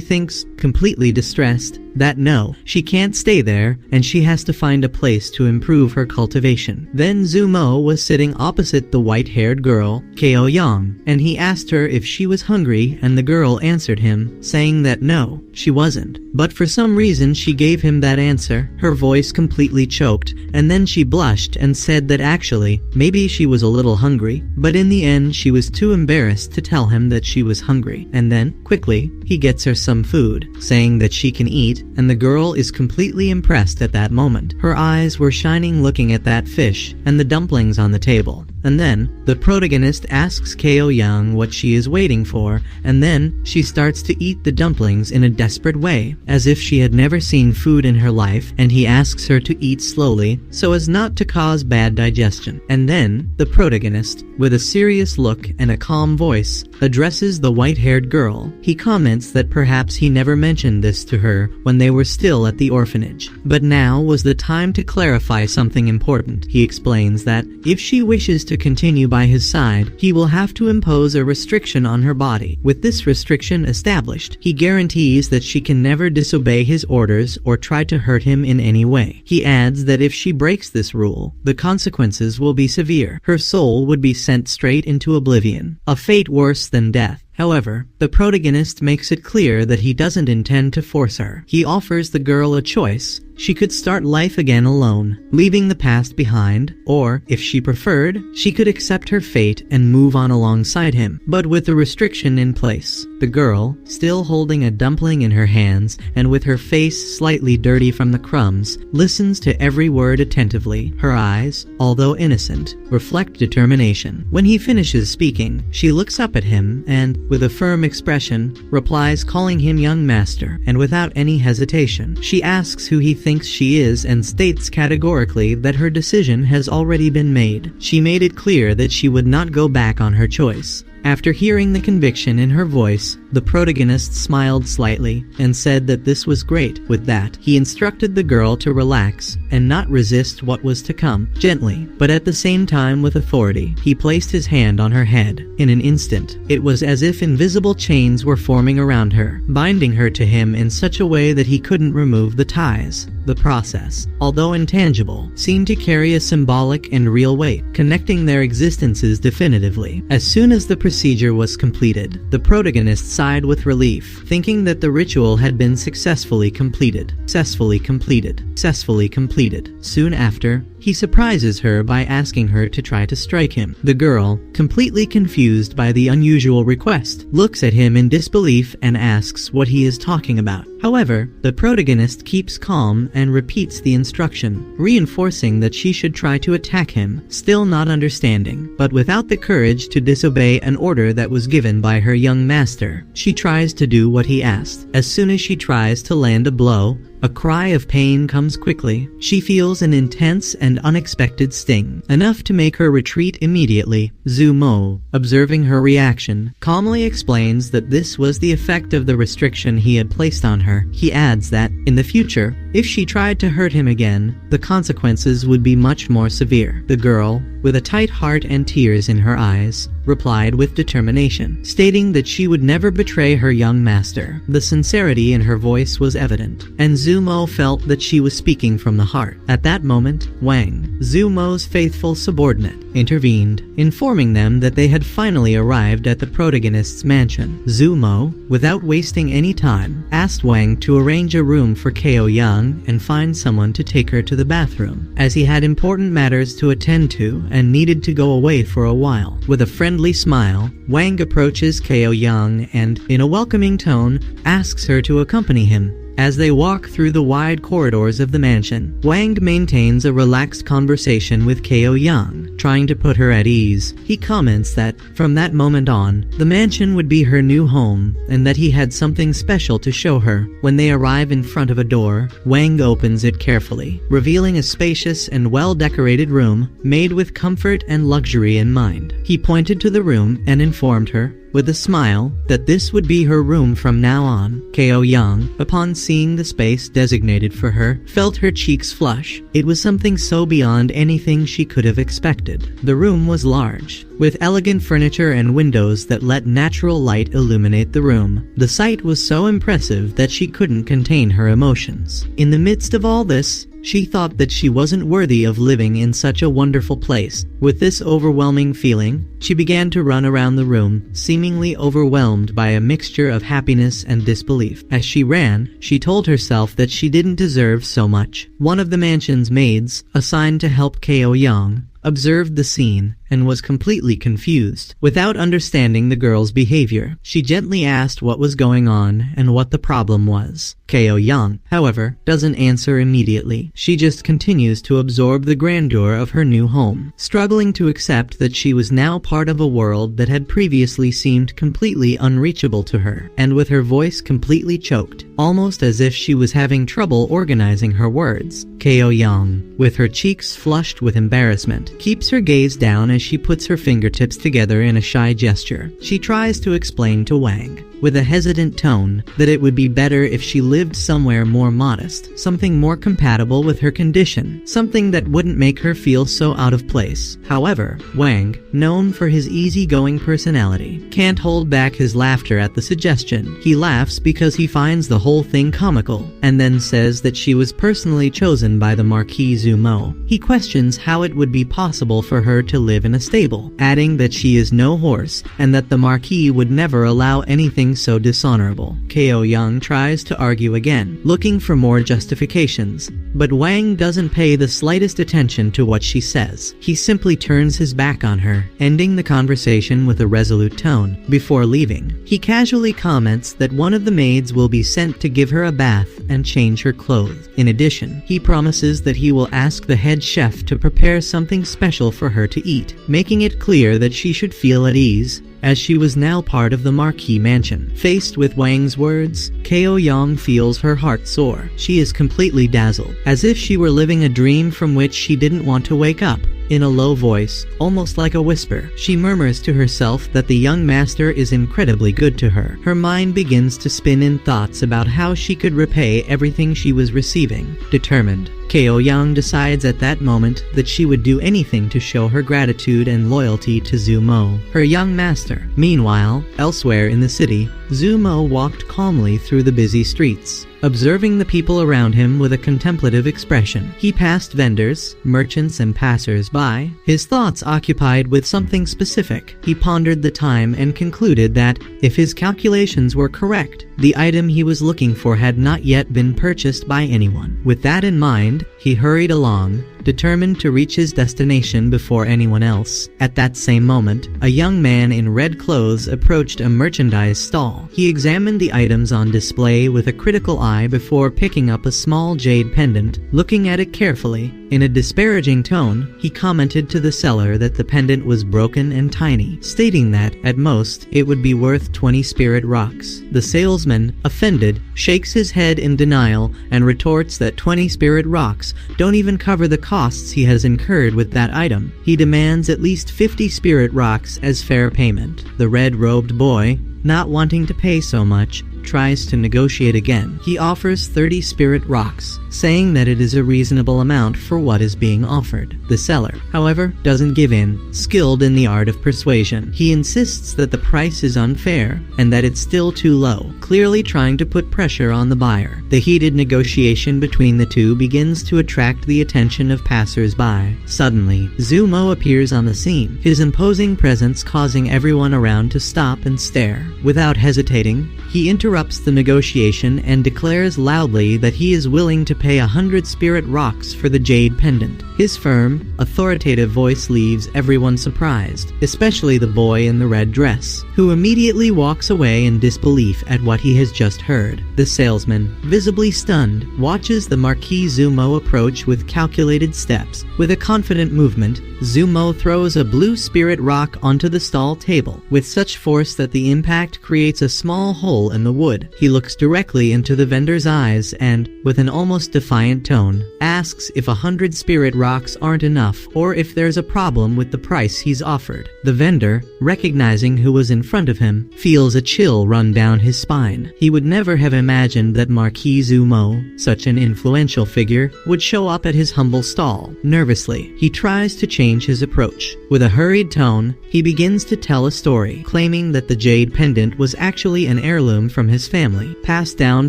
A: thinks, completely distressed, that no, she can't stay there, and she has to find a place to improve her cultivation. Then Zumo was sitting opposite the white-haired girl, Ko Young, and he asked her if she was hungry, and the girl answered him, saying that no, she wasn't. But for some reason she gave him that answer, her voice completely choked, and then she blushed and said that actually, maybe she was a little hungry, but in the end she was too embarrassed to tell him that she was hungry. And then, quickly, he gets her some food, saying that she can eat, and the girl is completely impressed at that moment. Her eyes were shining looking at that fish and the dumplings on the table. And then, the protagonist asks Ko Young what she is waiting for, and then she starts to eat the dumplings in a desperate way, as if she had never seen food in her life, and he asks her to eat slowly, so as not to cause bad digestion. And then, the protagonist, with a serious look and a calm voice, addresses the white-haired girl. He comments that perhaps he never mentioned this to her when they were still at the orphanage, but now was the time to clarify something important. He explains that, if she wishes to continue by his side, he will have to impose a restriction on her body. With this restriction established, he guarantees that she can never disobey his orders or try to hurt him in any way. He adds that if she breaks this rule, the consequences will be severe. Her soul would be sent straight into oblivion, a fate worse than death. However, the protagonist makes it clear that he doesn't intend to force her. He offers the girl a choice. She could start life again alone, leaving the past behind, or, if she preferred, she could accept her fate and move on alongside him, but with the restriction in place. The girl, still holding a dumpling in her hands and with her face slightly dirty from the crumbs, listens to every word attentively. Her eyes, although innocent, reflect determination. When he finishes speaking, she looks up at him and, with a firm expression, replies, calling him young master, and without any hesitation, she asks who he thinks she is and states categorically that her decision has already been made. She made it clear that she would not go back on her choice. After hearing the conviction in her voice, the protagonist smiled slightly and said that this was great. With that, he instructed the girl to relax and not resist what was to come. Gently, but at the same time with authority, he placed his hand on her head. In an instant, it was as if invisible chains were forming around her, binding her to him in such a way that he couldn't remove the ties. The process, although intangible, seemed to carry a symbolic and real weight, connecting their existences definitively. As soon as the procedure was completed, the protagonist sighed with relief, thinking that the ritual had been successfully completed. Successfully completed. Successfully completed. Soon after, he surprises her by asking her to try to strike him. The girl, completely confused by the unusual request, looks at him in disbelief and asks what he is talking about. However, the protagonist keeps calm and repeats the instruction, reinforcing that she should try to attack him, still not understanding, but without the courage to disobey an order that was given by her young master. She tries to do what he asked. As soon as she tries to land a blow, a cry of pain comes quickly. She feels an intense and unexpected sting, enough to make her retreat immediately. Zumo, observing her reaction, calmly explains that this was the effect of the restriction he had placed on her. He adds that, in the future, if she tried to hurt him again, the consequences would be much more severe. The girl, with a tight heart and tears in her eyes, replied with determination, stating that she would never betray her young master. The sincerity in her voice was evident, and Zumo felt that she was speaking from the heart. At that moment, Wang, Zumo's faithful subordinate, intervened, informing them that they had finally arrived at the protagonist's mansion. Zumo, without wasting any time, asked Wang to arrange a room for Ko Young and find someone to take her to the bathroom, as he had important matters to attend to and needed to go away for a while. With a friendly smile, Wang approaches Ko Young and, in a welcoming tone, asks her to accompany him. As they walk through the wide corridors of the mansion, Wang maintains a relaxed conversation with Ko Young, trying to put her at ease. He comments that, from that moment on, the mansion would be her new home, and that he had something special to show her. When they arrive in front of a door, Wang opens it carefully, revealing a spacious and well-decorated room, made with comfort and luxury in mind. He pointed to the room and informed her, with a smile, that this would be her room from now on. Ko Young, upon seeing the space designated for her, felt her cheeks flush. It was something so beyond anything she could have expected. The room was large, with elegant furniture and windows that let natural light illuminate the room. The sight was so impressive that she couldn't contain her emotions. In the midst of all this, she thought that she wasn't worthy of living in such a wonderful place. With this overwhelming feeling, she began to run around the room, seemingly overwhelmed by a mixture of happiness and disbelief. As she ran, she told herself that she didn't deserve so much. One of the mansion's maids, assigned to help Ko Young, observed the scene and was completely confused. Without understanding the girl's behavior, she gently asked what was going on and what the problem was. Ko Young, however, doesn't answer immediately. She just continues to absorb the grandeur of her new home, struggling to accept that she was now part of a world that had previously seemed completely unreachable to her. And with her voice completely choked, almost as if she was having trouble organizing her words, Ko Young, with her cheeks flushed with embarrassment, keeps her gaze down as she puts her fingertips together in a shy gesture. She tries to explain to Wang, with a hesitant tone, that it would be better if she lived somewhere more modest, something more compatible with her condition, something that wouldn't make her feel so out of place. However, Wang, known for his easygoing personality, can't hold back his laughter at the suggestion. He laughs because he finds the whole thing comical, and then says that she was personally chosen by the Marquis Zumo. He questions how it would be possible for her to live in a stable, adding that she is no horse, and that the Marquis would never allow anything so dishonorable. Ko Young tries to argue again, looking for more justifications, but Wang doesn't pay the slightest attention to what she says. He simply turns his back on her, ending the conversation with a resolute tone. Before leaving, he casually comments that one of the maids will be sent to give her a bath and change her clothes. In addition, he promises that he will ask the head chef to prepare something special for her to eat, making it clear that she should feel at ease, as she was now part of the Marquis mansion. Faced with Wang's words, Ko Young feels her heart soar. She is completely dazzled, as if she were living a dream from which she didn't want to wake up. In a low voice, almost like a whisper, she murmurs to herself that the young master is incredibly good to her. Her mind begins to spin in thoughts about how she could repay everything she was receiving. Determined, Ko Young decides at that moment that she would do anything to show her gratitude and loyalty to Zumo, her young master. Meanwhile, elsewhere in the city, Zumo walked calmly through the busy streets, observing the people around him with a contemplative expression. He passed vendors, merchants, and passers-by, his thoughts occupied with something specific. He pondered the time and concluded that, if his calculations were correct, the item he was looking for had not yet been purchased by anyone. With that in mind, he hurried along, determined to reach his destination before anyone else. At that same moment, a young man in red clothes approached a merchandise stall. He examined the items on display with a critical eye before picking up a small jade pendant. Looking at it carefully, in a disparaging tone, he commented to the seller that the pendant was broken and tiny, stating that, at most, it would be worth 20 spirit rocks. The salesman, offended, shakes his head in denial and retorts that 20 spirit rocks don't even cover the costs he has incurred with that item. He demands at least 50 spirit rocks as fair payment. The red-robed boy, not wanting to pay so much, tries to negotiate again. He offers 30 spirit rocks, saying that it is a reasonable amount for what is being offered. The seller, however, doesn't give in, skilled in the art of persuasion. He insists that the price is unfair and that it's still too low, clearly trying to put pressure on the buyer. The heated negotiation between the two begins to attract the attention of passers-by. Suddenly, Zumo appears on the scene, his imposing presence causing everyone around to stop and stare. Without hesitating, he interrupts the negotiation and declares loudly that he is willing to pay 100 spirit rocks for the jade pendant. His firm, authoritative voice leaves everyone surprised, especially the boy in the red dress, who immediately walks away in disbelief at what he has just heard. The salesman, visibly stunned, watches the Marquis Zumo approach with calculated steps. With a confident movement, Zumo throws a blue spirit rock onto the stall table, with such force that the impact creates a small hole in the wood. He looks directly into the vendor's eyes and, with an almost defiant tone, asks if 100 spirit rocks aren't enough or if there's a problem with the price he's offered. The vendor, recognizing who was in front of him, feels a chill run down his spine. He would never have imagined that Marquis Zumo, such an influential figure, would show up at his humble stall. Nervously, he tries to change his approach. With a hurried tone, he begins to tell a story, claiming that the jade pendant was actually an heirloom from his family, passed down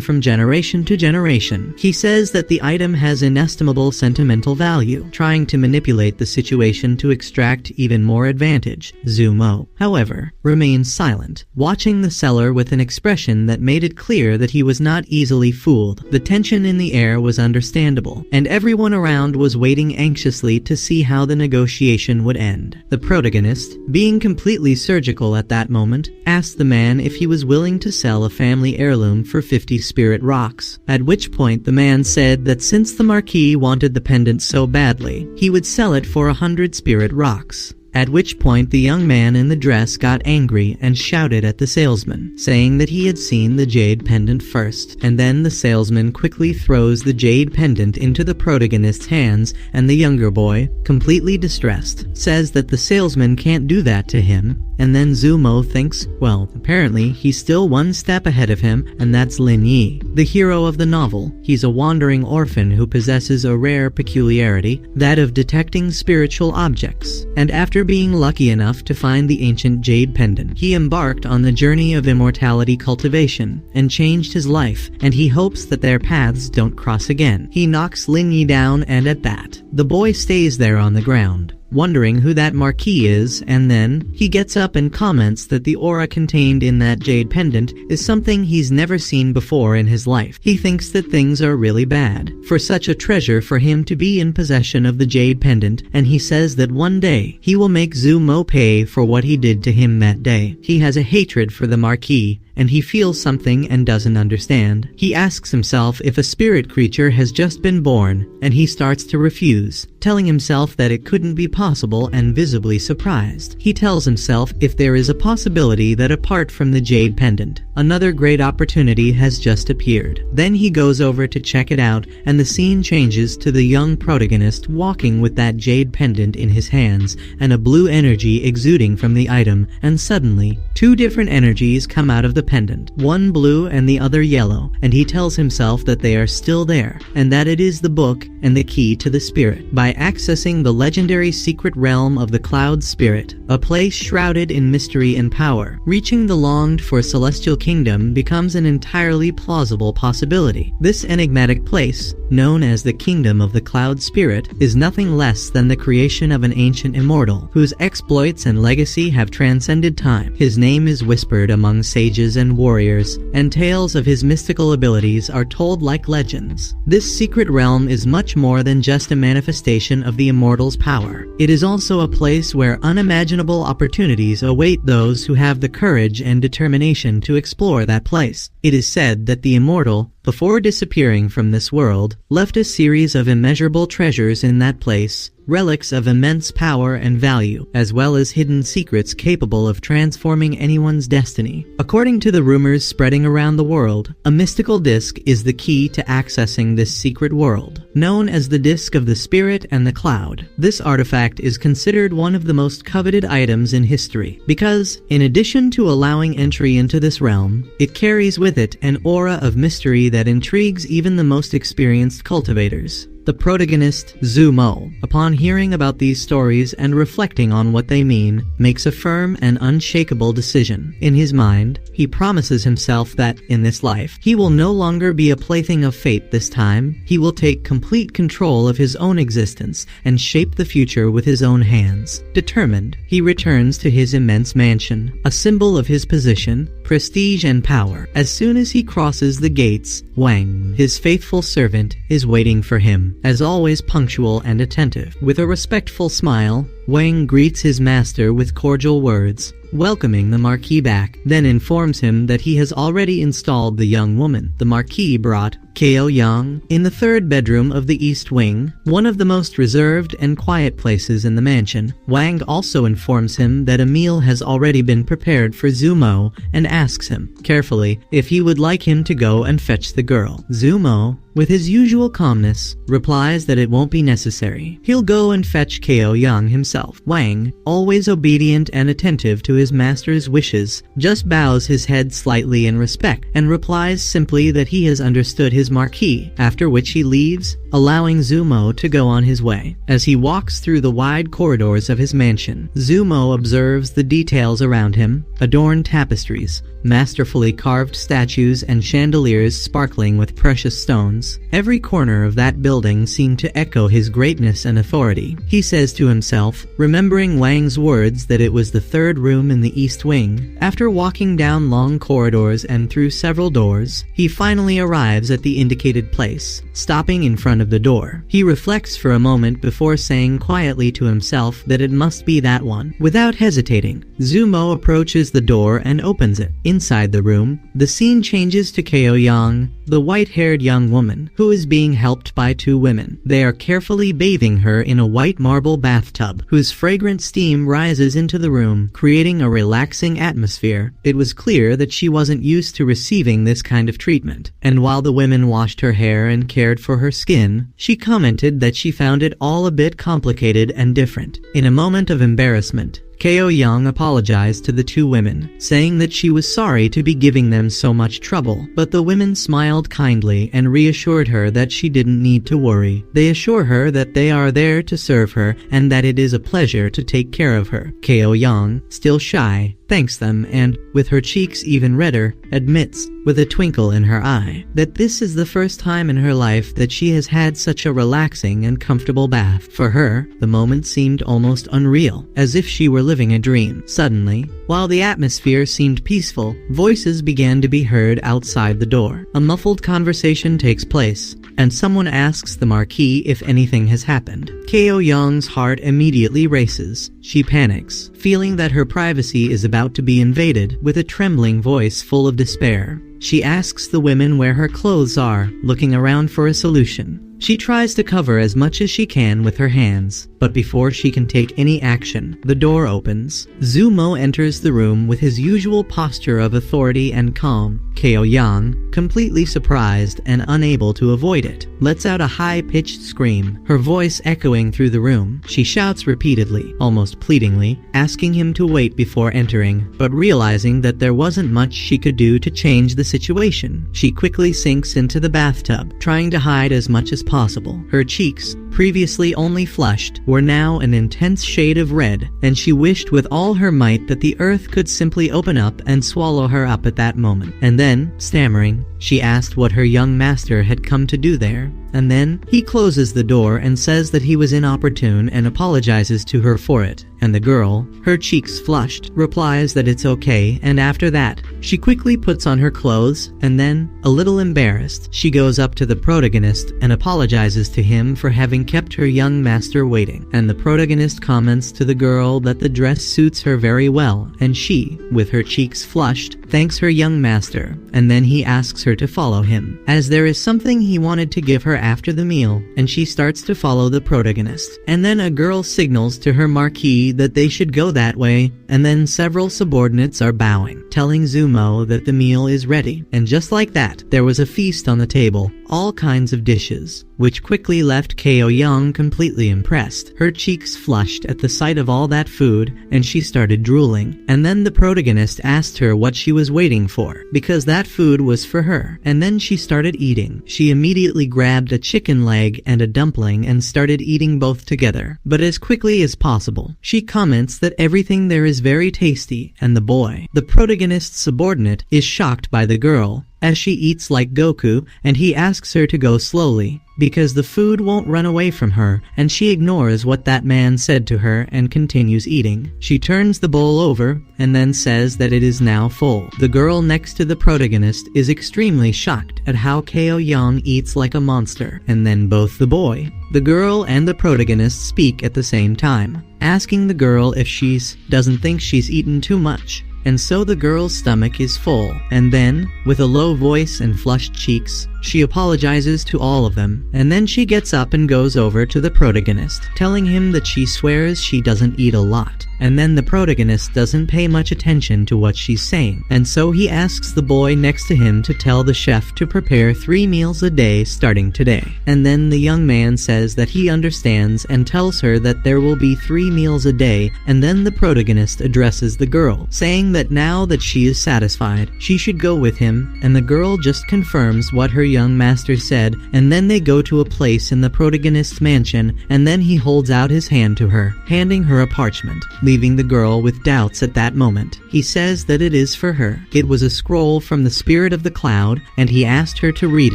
A: from generation to generation. He says that the item has inestimable sentimental value, trying to manipulate the situation to extract even more advantage. Zumo, however, remains silent, watching the seller with an expression that made it clear that he was not easily fooled. The tension in the air was understandable, and everyone around was waiting anxiously to see how the negotiation would end. The protagonist, being completely surgical at that moment, asked the man if he was willing to sell a family heirloom for 50 spirit rocks, at which point the man said that since the Marquis wanted the pendant so badly, he would sell it for 100 spirit rocks. At which point the young man in the dress got angry and shouted at the salesman, saying that he had seen the jade pendant first. And then the salesman quickly throws the jade pendant into the protagonist's hands, and the younger boy, completely distressed, says that the salesman can't do that to him. And then Zumo thinks, well, apparently he's still one step ahead of him, and that's Lin Yi, the hero of the novel. He's a wandering orphan who possesses a rare peculiarity, that of detecting spiritual objects. And after being lucky enough to find the ancient jade pendant, he embarked on the journey of immortality cultivation and changed his life, and he hopes that their paths don't cross again. He knocks Lin Yi down, and at that, the boy stays there on the ground, wondering who that Marquis is, and then he gets up and comments that the aura contained in that jade pendant is something he's never seen before in his life. He thinks that things are really bad for such a treasure for him to be in possession of the jade pendant, and he says that one day he will make Zumo pay for what he did to him that day. He has a hatred for the Marquis, and he feels something and doesn't understand. He asks himself if a spirit creature has just been born, and he starts to refuse, telling himself that it couldn't be possible and visibly surprised. He tells himself if there is a possibility that apart from the jade pendant, another great opportunity has just appeared. Then he goes over to check it out, and the scene changes to the young protagonist walking with that jade pendant in his hands and a blue energy exuding from the item, and suddenly, two different energies come out of the pendant, one blue and the other yellow, and he tells himself that they are still there, and that it is the book and the key to the spirit. By accessing the legendary secret realm of the Cloud Spirit, a place shrouded in mystery and power, reaching the longed-for celestial kingdom becomes an entirely plausible possibility. This enigmatic place, known as the Kingdom of the Cloud Spirit, is nothing less than the creation of an ancient immortal, whose exploits and legacy have transcended time. His name is whispered among sages and warriors, and tales of his mystical abilities are told like legends. This secret realm is much more than just a manifestation of the immortal's power. It is also a place where unimaginable opportunities await those who have the courage and determination to explore that place. It is said that the immortal, before disappearing from this world, left a series of immeasurable treasures in that place, relics of immense power and value, as well as hidden secrets capable of transforming anyone's destiny. According to the rumors spreading around the world, a mystical disc is the key to accessing this secret world, known as the Disc of the Spirit and the Cloud. This artifact is considered one of the most coveted items in history, because, in addition to allowing entry into this realm, it carries with it an aura of mystery that intrigues even the most experienced cultivators. The protagonist, Zumo, upon hearing about these stories and reflecting on what they mean, makes a firm and unshakable decision. In his mind, he promises himself that, in this life, he will no longer be a plaything of fate this time. He will take complete control of his own existence and shape the future with his own hands. Determined, he returns to his immense mansion, a symbol of his position, prestige, and power. As soon as he crosses the gates, Wang, his faithful servant, is waiting for him. As always punctual and attentive. With a respectful smile, Wang greets his master with cordial words, welcoming the Marquis back, then informs him that he has already installed the young woman. The Marquis brought Kao Yang in the third bedroom of the East Wing, one of the most reserved and quiet places in the mansion. Wang also informs him that a meal has already been prepared for Zumo and asks him, carefully, if he would like him to go and fetch the girl. Zumo, with his usual calmness, replies that it won't be necessary. He'll go and fetch Kao Yang himself. Wang, always obedient and attentive to his master's wishes, just bows his head slightly in respect and replies simply that he has understood his Marquis, after which he leaves, allowing Zumo to go on his way. As he walks through the wide corridors of his mansion, Zumo observes the details around him, adorned tapestries, masterfully carved statues, and chandeliers sparkling with precious stones. Every corner of that building seemed to echo his greatness and authority. He says to himself, remembering Wang's words that it was the third room in the East Wing. After walking down long corridors and through several doors, he finally arrives at the indicated place, stopping in front of the door. He reflects for a moment before saying quietly to himself that it must be that one. Without hesitating, Zumo approaches the door and opens it. Inside the room, the scene changes to Kao Yang, the white-haired young woman, who is being helped by two women. They are carefully bathing her in a white marble bathtub, whose fragrant steam rises into the room, creating a relaxing atmosphere. It was clear that she wasn't used to receiving this kind of treatment, and while the women washed her hair and cared for her skin, she commented that she found it all a bit complicated and different. In a moment of embarrassment, Kao Yang apologized to the two women, saying that she was sorry to be giving them so much trouble, but the women smiled kindly and reassured her that she didn't need to worry. They assure her that they are there to serve her and that it is a pleasure to take care of her. Kao Yang, still shy, thanks them and, with her cheeks even redder, admits, with a twinkle in her eye, that this is the first time in her life that she has had such a relaxing and comfortable bath. For her, the moment seemed almost unreal, as if she were living a dream. Suddenly, while the atmosphere seemed peaceful, voices began to be heard outside the door. A muffled conversation takes place, and someone asks the Marquis if anything has happened. Kao Yang's heart immediately races. She panics, feeling that her privacy is about to be invaded. With a trembling voice full of despair, she asks the women where her clothes are, looking around for a solution. She tries to cover as much as she can with her hands, but before she can take any action, the door opens. Zumo enters the room with his usual posture of authority and calm. Kao Yang, completely surprised and unable to avoid it, lets out a high-pitched scream, her voice echoing through the room. She shouts repeatedly, almost pleadingly, asking him to wait before entering, but realizing that there wasn't much she could do to change the situation, she quickly sinks into the bathtub, trying to hide as much as possible. Her cheeks, previously only flushed, were now an intense shade of red, and she wished with all her might that the earth could simply open up and swallow her up at that moment. And then, stammering, she asked what her young master had come to do there, and then he closes the door and says that he was inopportune and apologizes to her for it. And the girl, her cheeks flushed, replies that it's okay, and after that, she quickly puts on her clothes, and then, a little embarrassed, she goes up to the protagonist and apologizes to him for having kept her young master waiting. And the protagonist comments to the girl that the dress suits her very well, and she, with her cheeks flushed, thanks her young master, and then he asks her to follow him, as there is something he wanted to give her after the meal, and she starts to follow the protagonist. And then a girl signals to her marquis that they should go that way, and then several subordinates are bowing, telling Zumo that the meal is ready. And just like that, there was a feast on the table, all kinds of dishes, which quickly left Kao Young completely impressed. Her cheeks flushed at the sight of all that food, and she started drooling. And then the protagonist asked her what she was waiting for, because that food was for her. And then she started eating. She immediately grabbed a chicken leg and a dumpling and started eating both together, but as quickly as possible. She comments that everything there is very tasty, and the boy, the protagonist's subordinate, is shocked by the girl, as she eats like Goku, and he asks her to go slowly, because the food won't run away from her, and she ignores what that man said to her and continues eating. She turns the bowl over, and then says that it is now full. The girl next to the protagonist is extremely shocked at how Kao Young eats like a monster, and then both the boy, the girl, and the protagonist speak at the same time, asking the girl if she doesn't think she's eaten too much. And so the girl's stomach is full, and then, with a low voice and flushed cheeks, she apologizes to all of them, and then she gets up and goes over to the protagonist, telling him that she swears she doesn't eat a lot. And then the protagonist doesn't pay much attention to what she's saying, and so he asks the boy next to him to tell the chef to prepare 3 meals a day starting today. And then the young man says that he understands and tells her that there will be 3 meals a day, and then the protagonist addresses the girl, saying that now that she is satisfied, she should go with him, and the girl just confirms what her young master said, and then they go to a place in the protagonist's mansion, and then he holds out his hand to her, handing her a parchment, leaving the girl with doubts at that moment. He says that it is for her. It was a scroll from the spirit of the cloud, and he asked her to read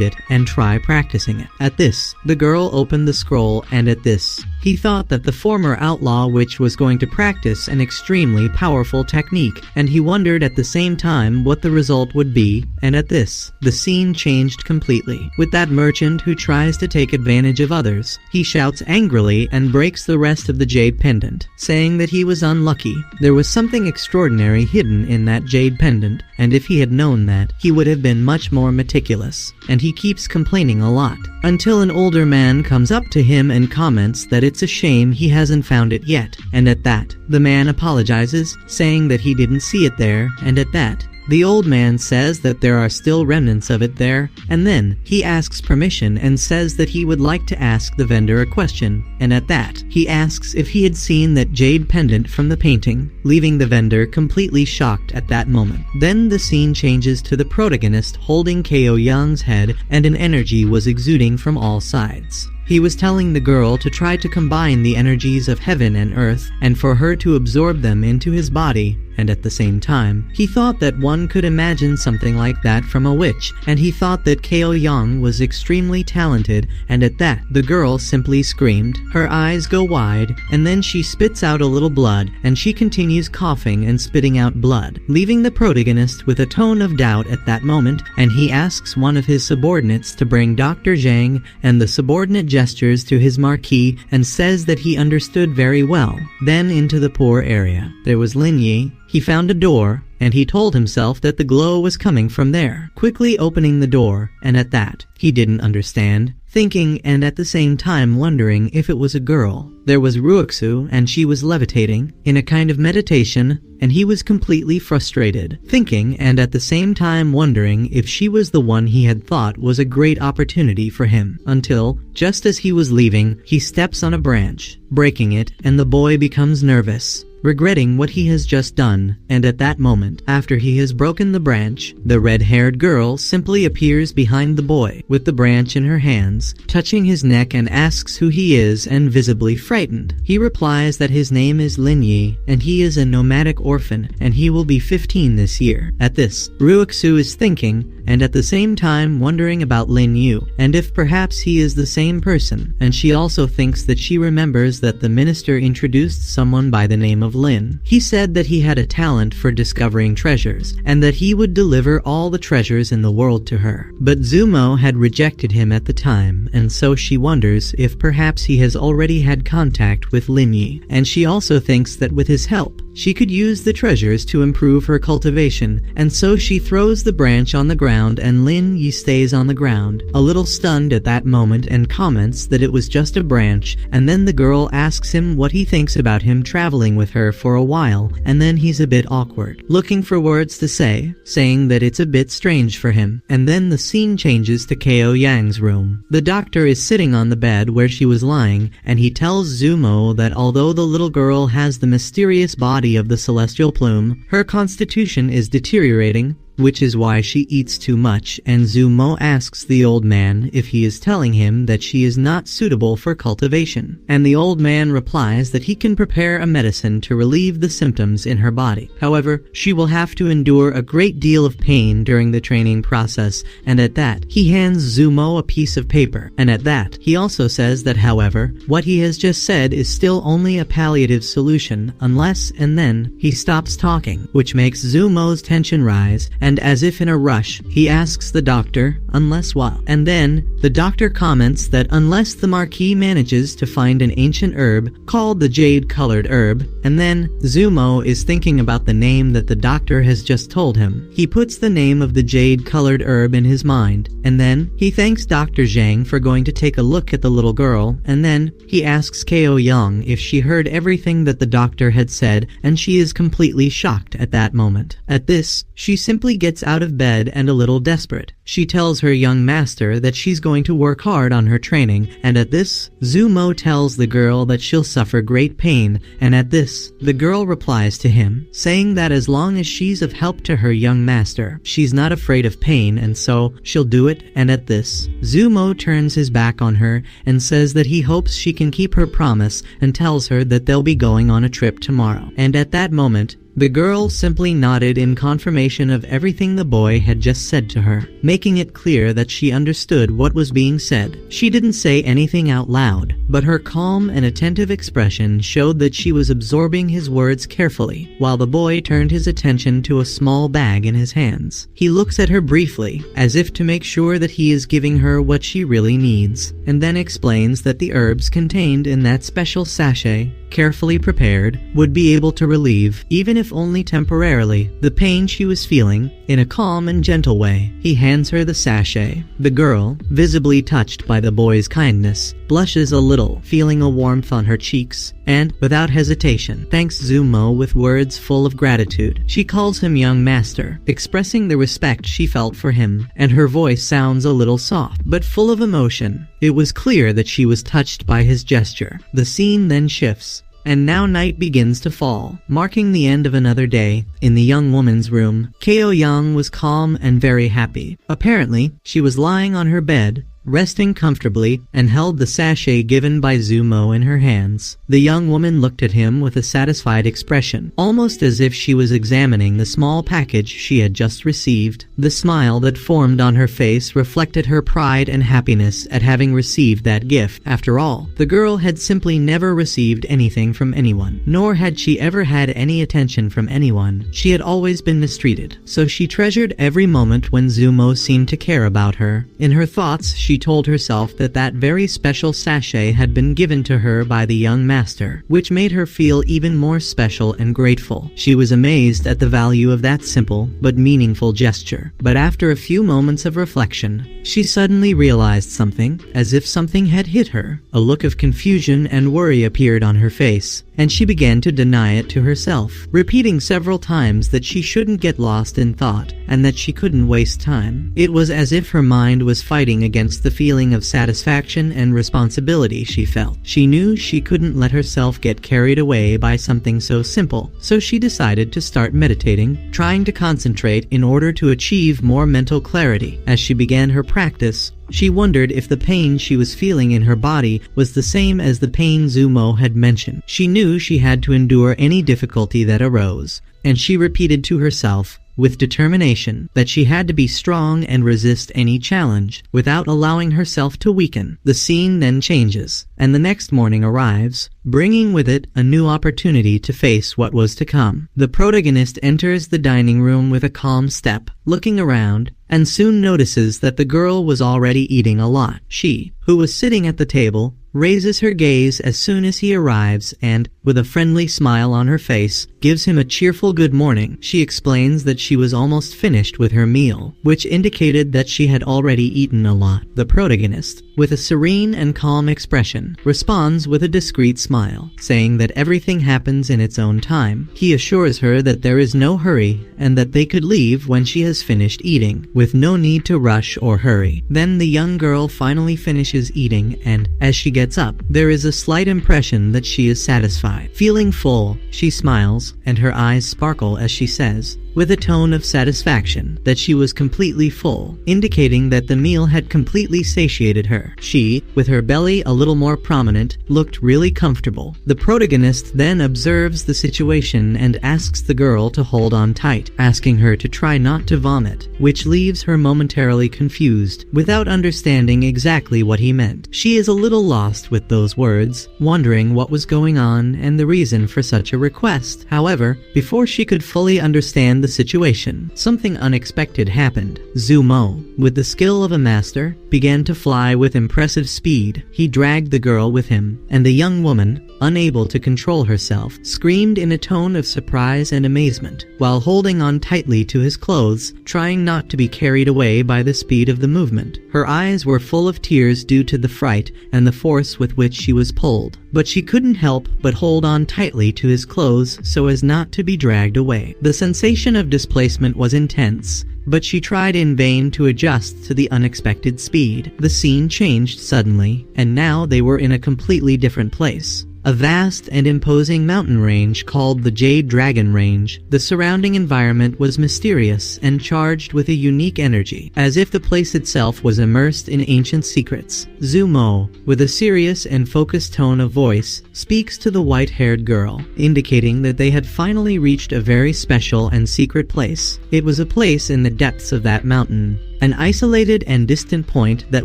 A: it and try practicing it. At this, the girl opened the scroll, and at this, he thought that the former outlaw witch was going to practice an extremely powerful technique, and he wondered at the same time what the result would be, and at this, the scene changed completely, with that merchant who tries to take advantage of others. He shouts angrily and breaks the rest of the jade pendant, saying that he was unlucky. There was something extraordinary hidden in that jade pendant, and if he had known that, he would have been much more meticulous. And he keeps complaining a lot, until an older man comes up to him and comments that it's a shame he hasn't found it yet. And at that, the man apologizes, saying that he didn't see it there, and at that, the old man says that there are still remnants of it there, and then he asks permission and says that he would like to ask the vendor a question, and at that, he asks if he had seen that jade pendant from the painting, leaving the vendor completely shocked at that moment. Then the scene changes to the protagonist holding Kao Young's head, and an energy was exuding from all sides. He was telling the girl to try to combine the energies of heaven and earth, and for her to absorb them into his body, and at the same time, he thought that one could imagine something like that from a witch, and he thought that Kao Young was extremely talented, and at that, the girl simply screamed. Her eyes go wide, and then she spits out a little blood, and she continues coughing and spitting out blood, leaving the protagonist with a tone of doubt at that moment, and he asks one of his subordinates to bring Dr. Zhang, and the subordinate gestures to his marquis and says that he understood very well. Then into the poor area. There was Lin Yi. He found a door, and he told himself that the glow was coming from there, quickly opening the door, and at that, he didn't understand, thinking and at the same time wondering if it was a girl. There was Ruixu, and she was levitating, in a kind of meditation, and he was completely frustrated, thinking and at the same time wondering if she was the one he had thought was a great opportunity for him, until, just as he was leaving, he steps on a branch, breaking it, and the boy becomes nervous, regretting what he has just done, and at that moment, after he has broken the branch, the red-haired girl simply appears behind the boy, with the branch in her hands, touching his neck and asks who he is and visibly frightened. He replies that his name is Lin Yi, and he is a nomadic orphan, and he will be 15 this year. At this, Ruixu is thinking, and at the same time wondering about Lin Yu, and if perhaps he is the same person, and she also thinks that she remembers that the minister introduced someone by the name of Lin. He said that he had a talent for discovering treasures, and that he would deliver all the treasures in the world to her. But Zumo had rejected him at the time, and so she wonders if perhaps he has already had contact with Lin Yi, and she also thinks that with his help, she could use the treasures to improve her cultivation, and so she throws the branch on the ground and Lin Yi stays on the ground, a little stunned at that moment, and comments that it was just a branch, and then the girl asks him what he thinks about him traveling with her for a while, and then he's a bit awkward, looking for words to say, saying that it's a bit strange for him, and then the scene changes to Ko Yang's room. The doctor is sitting on the bed where she was lying, and he tells Zumo that although the little girl has the mysterious body of the celestial plume, her constitution is deteriorating, which is why she eats too much, and Zumo asks the old man if he is telling him that she is not suitable for cultivation, and the old man replies that he can prepare a medicine to relieve the symptoms in her body. However, she will have to endure a great deal of pain during the training process, and at that, he hands Zumo a piece of paper, and at that, he also says that however, what he has just said is still only a palliative solution, unless, and then, he stops talking, which makes Zumo's tension rise, and as if in a rush, he asks the doctor, unless what? And then, the doctor comments that unless the Marquis manages to find an ancient herb called the jade-colored herb, and then, Zumo is thinking about the name that the doctor has just told him. He puts the name of the jade-colored herb in his mind, and then, he thanks Dr. Zhang for going to take a look at the little girl, and then, he asks Ko Yang if she heard everything that the doctor had said, and she is completely shocked at that moment. At this, she simply gets out of bed and a little desperate. She tells her young master that she's going to work hard on her training, and at this, Zumo tells the girl that she'll suffer great pain, and at this, the girl replies to him, saying that as long as she's of help to her young master, she's not afraid of pain, and so, she'll do it, and at this, Zumo turns his back on her, and says that he hopes she can keep her promise, and tells her that they'll be going on a trip tomorrow. And at that moment, the girl simply nodded in confirmation of everything the boy had just said to her, making it clear that she understood what was being said. She didn't say anything out loud, but her calm and attentive expression showed that she was absorbing his words carefully, while the boy turned his attention to a small bag in his hands. He looks at her briefly, as if to make sure that he is giving her what she really needs, and then explains that the herbs contained in that special sachet, carefully prepared, would be able to relieve, even if only temporarily, the pain she was feeling, in a calm and gentle way. He hands her the sachet. The girl, visibly touched by the boy's kindness, blushes a little, feeling a warmth on her cheeks, and, without hesitation, thanks Zumo with words full of gratitude. She calls him young master, expressing the respect she felt for him, and her voice sounds a little soft, but full of emotion. It was clear that she was touched by his gesture. The scene then shifts, and now night begins to fall, marking the end of another day. In the young woman's room, Ko Yang was calm and very happy. Apparently, she was lying on her bed, resting comfortably, and held the sachet given by Zumo in her hands. The young woman looked at him with a satisfied expression, almost as if she was examining the small package she had just received. The smile that formed on her face reflected her pride and happiness at having received that gift. After all, the girl had simply never received anything from anyone, nor had she ever had any attention from anyone. She had always been mistreated, so she treasured every moment when Zumo seemed to care about her. In her thoughts, she she told herself that that very special sachet had been given to her by the young master, which made her feel even more special and grateful. She was amazed at the value of that simple but meaningful gesture. But after a few moments of reflection, she suddenly realized something, as if something had hit her. A look of confusion and worry appeared on her face, and she began to deny it to herself, repeating several times that she shouldn't get lost in thought, and that she couldn't waste time. It was as if her mind was fighting against the feeling of satisfaction and responsibility she felt. She knew she couldn't let herself get carried away by something so simple, so she decided to start meditating, trying to concentrate in order to achieve more mental clarity. As she began her practice, she wondered if the pain she was feeling in her body was the same as the pain Zumo had mentioned. She knew she had to endure any difficulty that arose, and she repeated to herself, with determination, that she had to be strong and resist any challenge, without allowing herself to weaken. The scene then changes, and the next morning arrives, bringing with it a new opportunity to face what was to come. The protagonist enters the dining room with a calm step, looking around, and soon notices that the girl was already eating a lot. She, who was sitting at the table, raises her gaze as soon as he arrives and, with a friendly smile on her face, gives him a cheerful good morning. She explains that she was almost finished with her meal, which indicated that she had already eaten a lot. The protagonist, with a serene and calm expression, responds with a discreet smile, saying that everything happens in its own time. He assures her that there is no hurry and that they could leave when she has finished eating, with no need to rush or hurry. Then the young girl finally finishes eating, and, as she gets up, there is a slight impression that she is satisfied. Feeling full, she smiles, and her eyes sparkle as she says, with a tone of satisfaction, that she was completely full, indicating that the meal had completely satiated her. She, with her belly a little more prominent, looked really comfortable. The protagonist then observes the situation and asks the girl to hold on tight, asking her to try not to vomit, which leaves her momentarily confused, without understanding exactly what he meant. She is a little lost with those words, wondering what was going on and the reason for such a request. However, before she could fully understand the situation, something unexpected happened. Zumo, with the skill of a master, began to fly with impressive speed. He dragged the girl with him, and the young woman, unable to control herself, screamed in a tone of surprise and amazement, while holding on tightly to his clothes, trying not to be carried away by the speed of the movement. Her eyes were full of tears due to the fright and the force with which she was pulled, but she couldn't help but hold on tightly to his clothes so as not to be dragged away. The sensation of displacement was intense, but she tried in vain to adjust to the unexpected speed. The scene changed suddenly, and now they were in a completely different place. A vast and imposing mountain range called the Jade Dragon Range. The surrounding environment was mysterious and charged with a unique energy, as if the place itself was immersed in ancient secrets. Zumo, with a serious and focused tone of voice, speaks to the white-haired girl, indicating that they had finally reached a very special and secret place. It was a place in the depths of that mountain, an isolated and distant point that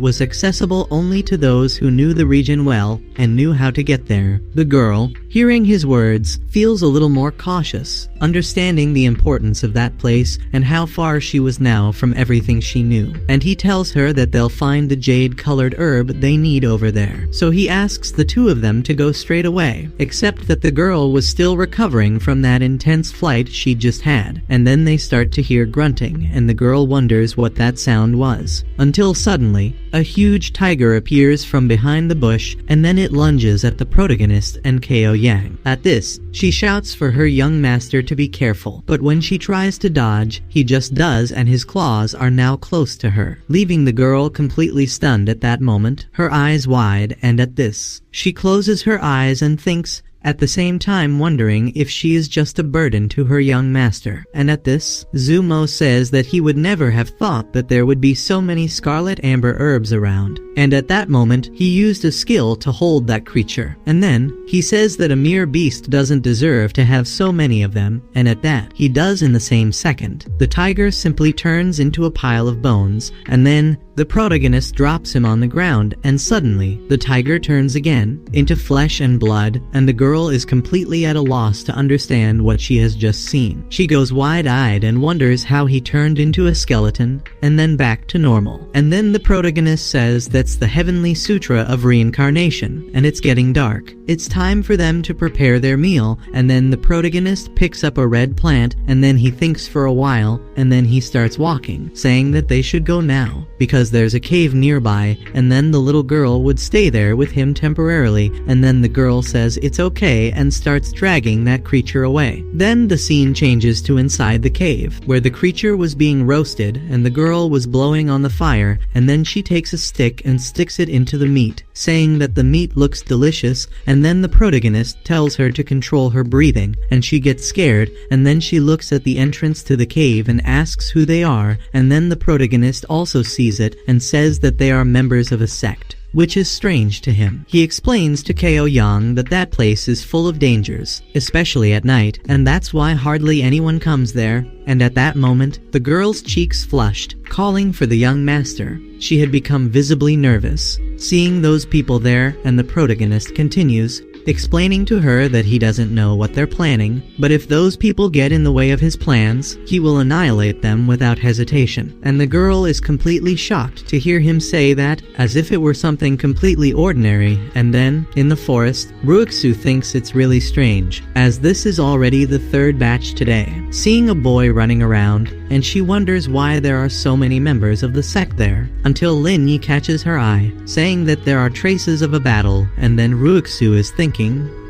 A: was accessible only to those who knew the region well and knew how to get there. The girl, hearing his words, feels a little more cautious, understanding the importance of that place and how far she was now from everything she knew. And he tells her that they'll find the jade-colored herb they need over there. So he asks the two of them to go straight away, except that the girl was still recovering from that intense flight she'd just had. And then they start to hear grunting, and the girl wonders what that sound was, until suddenly, a huge tiger appears from behind the bush, and then it lunges at the protagonist and Ko Yang. At this, she shouts for her young master to be careful, but when she tries to dodge, he just does, and his claws are now close to her, leaving the girl completely stunned at that moment, her eyes wide, and at this, she closes her eyes and thinks, at the same time wondering if she is just a burden to her young master. And at this, Zumo says that he would never have thought that there would be so many scarlet amber herbs around. And at that moment, he used a skill to hold that creature. And then, he says that a mere beast doesn't deserve to have so many of them, and at that, he does in the same second. The tiger simply turns into a pile of bones, and then, the protagonist drops him on the ground, and suddenly, the tiger turns again into flesh and blood, and the girl is completely at a loss to understand what she has just seen. She goes wide-eyed and wonders how he turned into a skeleton, and then back to normal. And then the protagonist says that's the Heavenly Sutra of Reincarnation, and it's getting dark. It's time for them to prepare their meal, and then the protagonist picks up a red plant, and then he thinks for a while, and then he starts walking, saying that they should go now, because there's a cave nearby, and then the little girl would stay there with him temporarily, and then the girl says it's okay and starts dragging that creature away. Then the scene changes to inside the cave, where the creature was being roasted, and the girl was blowing on the fire, and then she takes a stick and sticks it into the meat, saying that the meat looks delicious, and then the protagonist tells her to control her breathing, and she gets scared, and then she looks at the entrance to the cave and asks who they are, and then the protagonist also sees it and says that they are members of a sect, which is strange to him. He explains to Ko Young that that place is full of dangers, especially at night, and that's why hardly anyone comes there, and at that moment, the girl's cheeks flushed, calling for the young master. She had become visibly nervous, seeing those people there, and the protagonist continues, explaining to her that he doesn't know what they're planning, but if those people get in the way of his plans, he will annihilate them without hesitation. And the girl is completely shocked to hear him say that, as if it were something completely ordinary, and then, in the forest, Ruixu thinks it's really strange, as this is already the third batch today, seeing a boy running around, and she wonders why there are so many members of the sect there, until Lin Yi catches her eye, saying that there are traces of a battle, and then Ruixu is thinking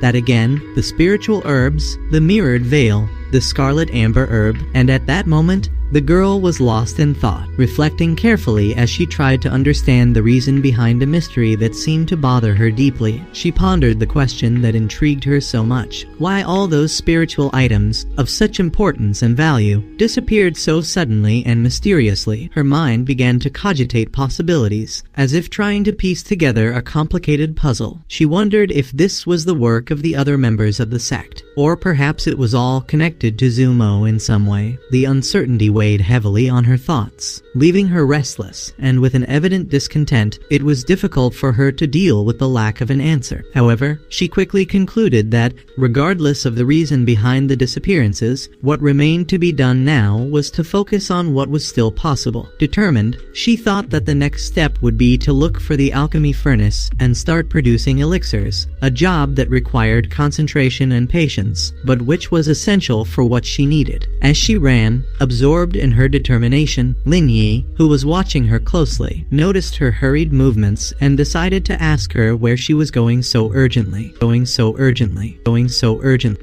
A: that again, the spiritual herbs, the mirrored veil, the scarlet amber herb, and at that moment, the girl was lost in thought, reflecting carefully as she tried to understand the reason behind a mystery that seemed to bother her deeply. She pondered the question that intrigued her so much. Why all those spiritual items, of such importance and value, disappeared so suddenly and mysteriously? Her mind began to cogitate possibilities, as if trying to piece together a complicated puzzle. She wondered if this was the work of the other members of the sect, or perhaps it was all connected to Zumo in some way. The uncertainty weighed heavily on her thoughts, leaving her restless, and with an evident discontent, it was difficult for her to deal with the lack of an answer. However, she quickly concluded that, regardless of the reason behind the disappearances, what remained to be done now was to focus on what was still possible. Determined, she thought that the next step would be to look for the alchemy furnace and start producing elixirs, a job that required concentration and patience, but which was essential for what she needed. As she ran, absorbed in her determination, Lin Yi, who was watching her closely, noticed her hurried movements and decided to ask her where she was going so urgently.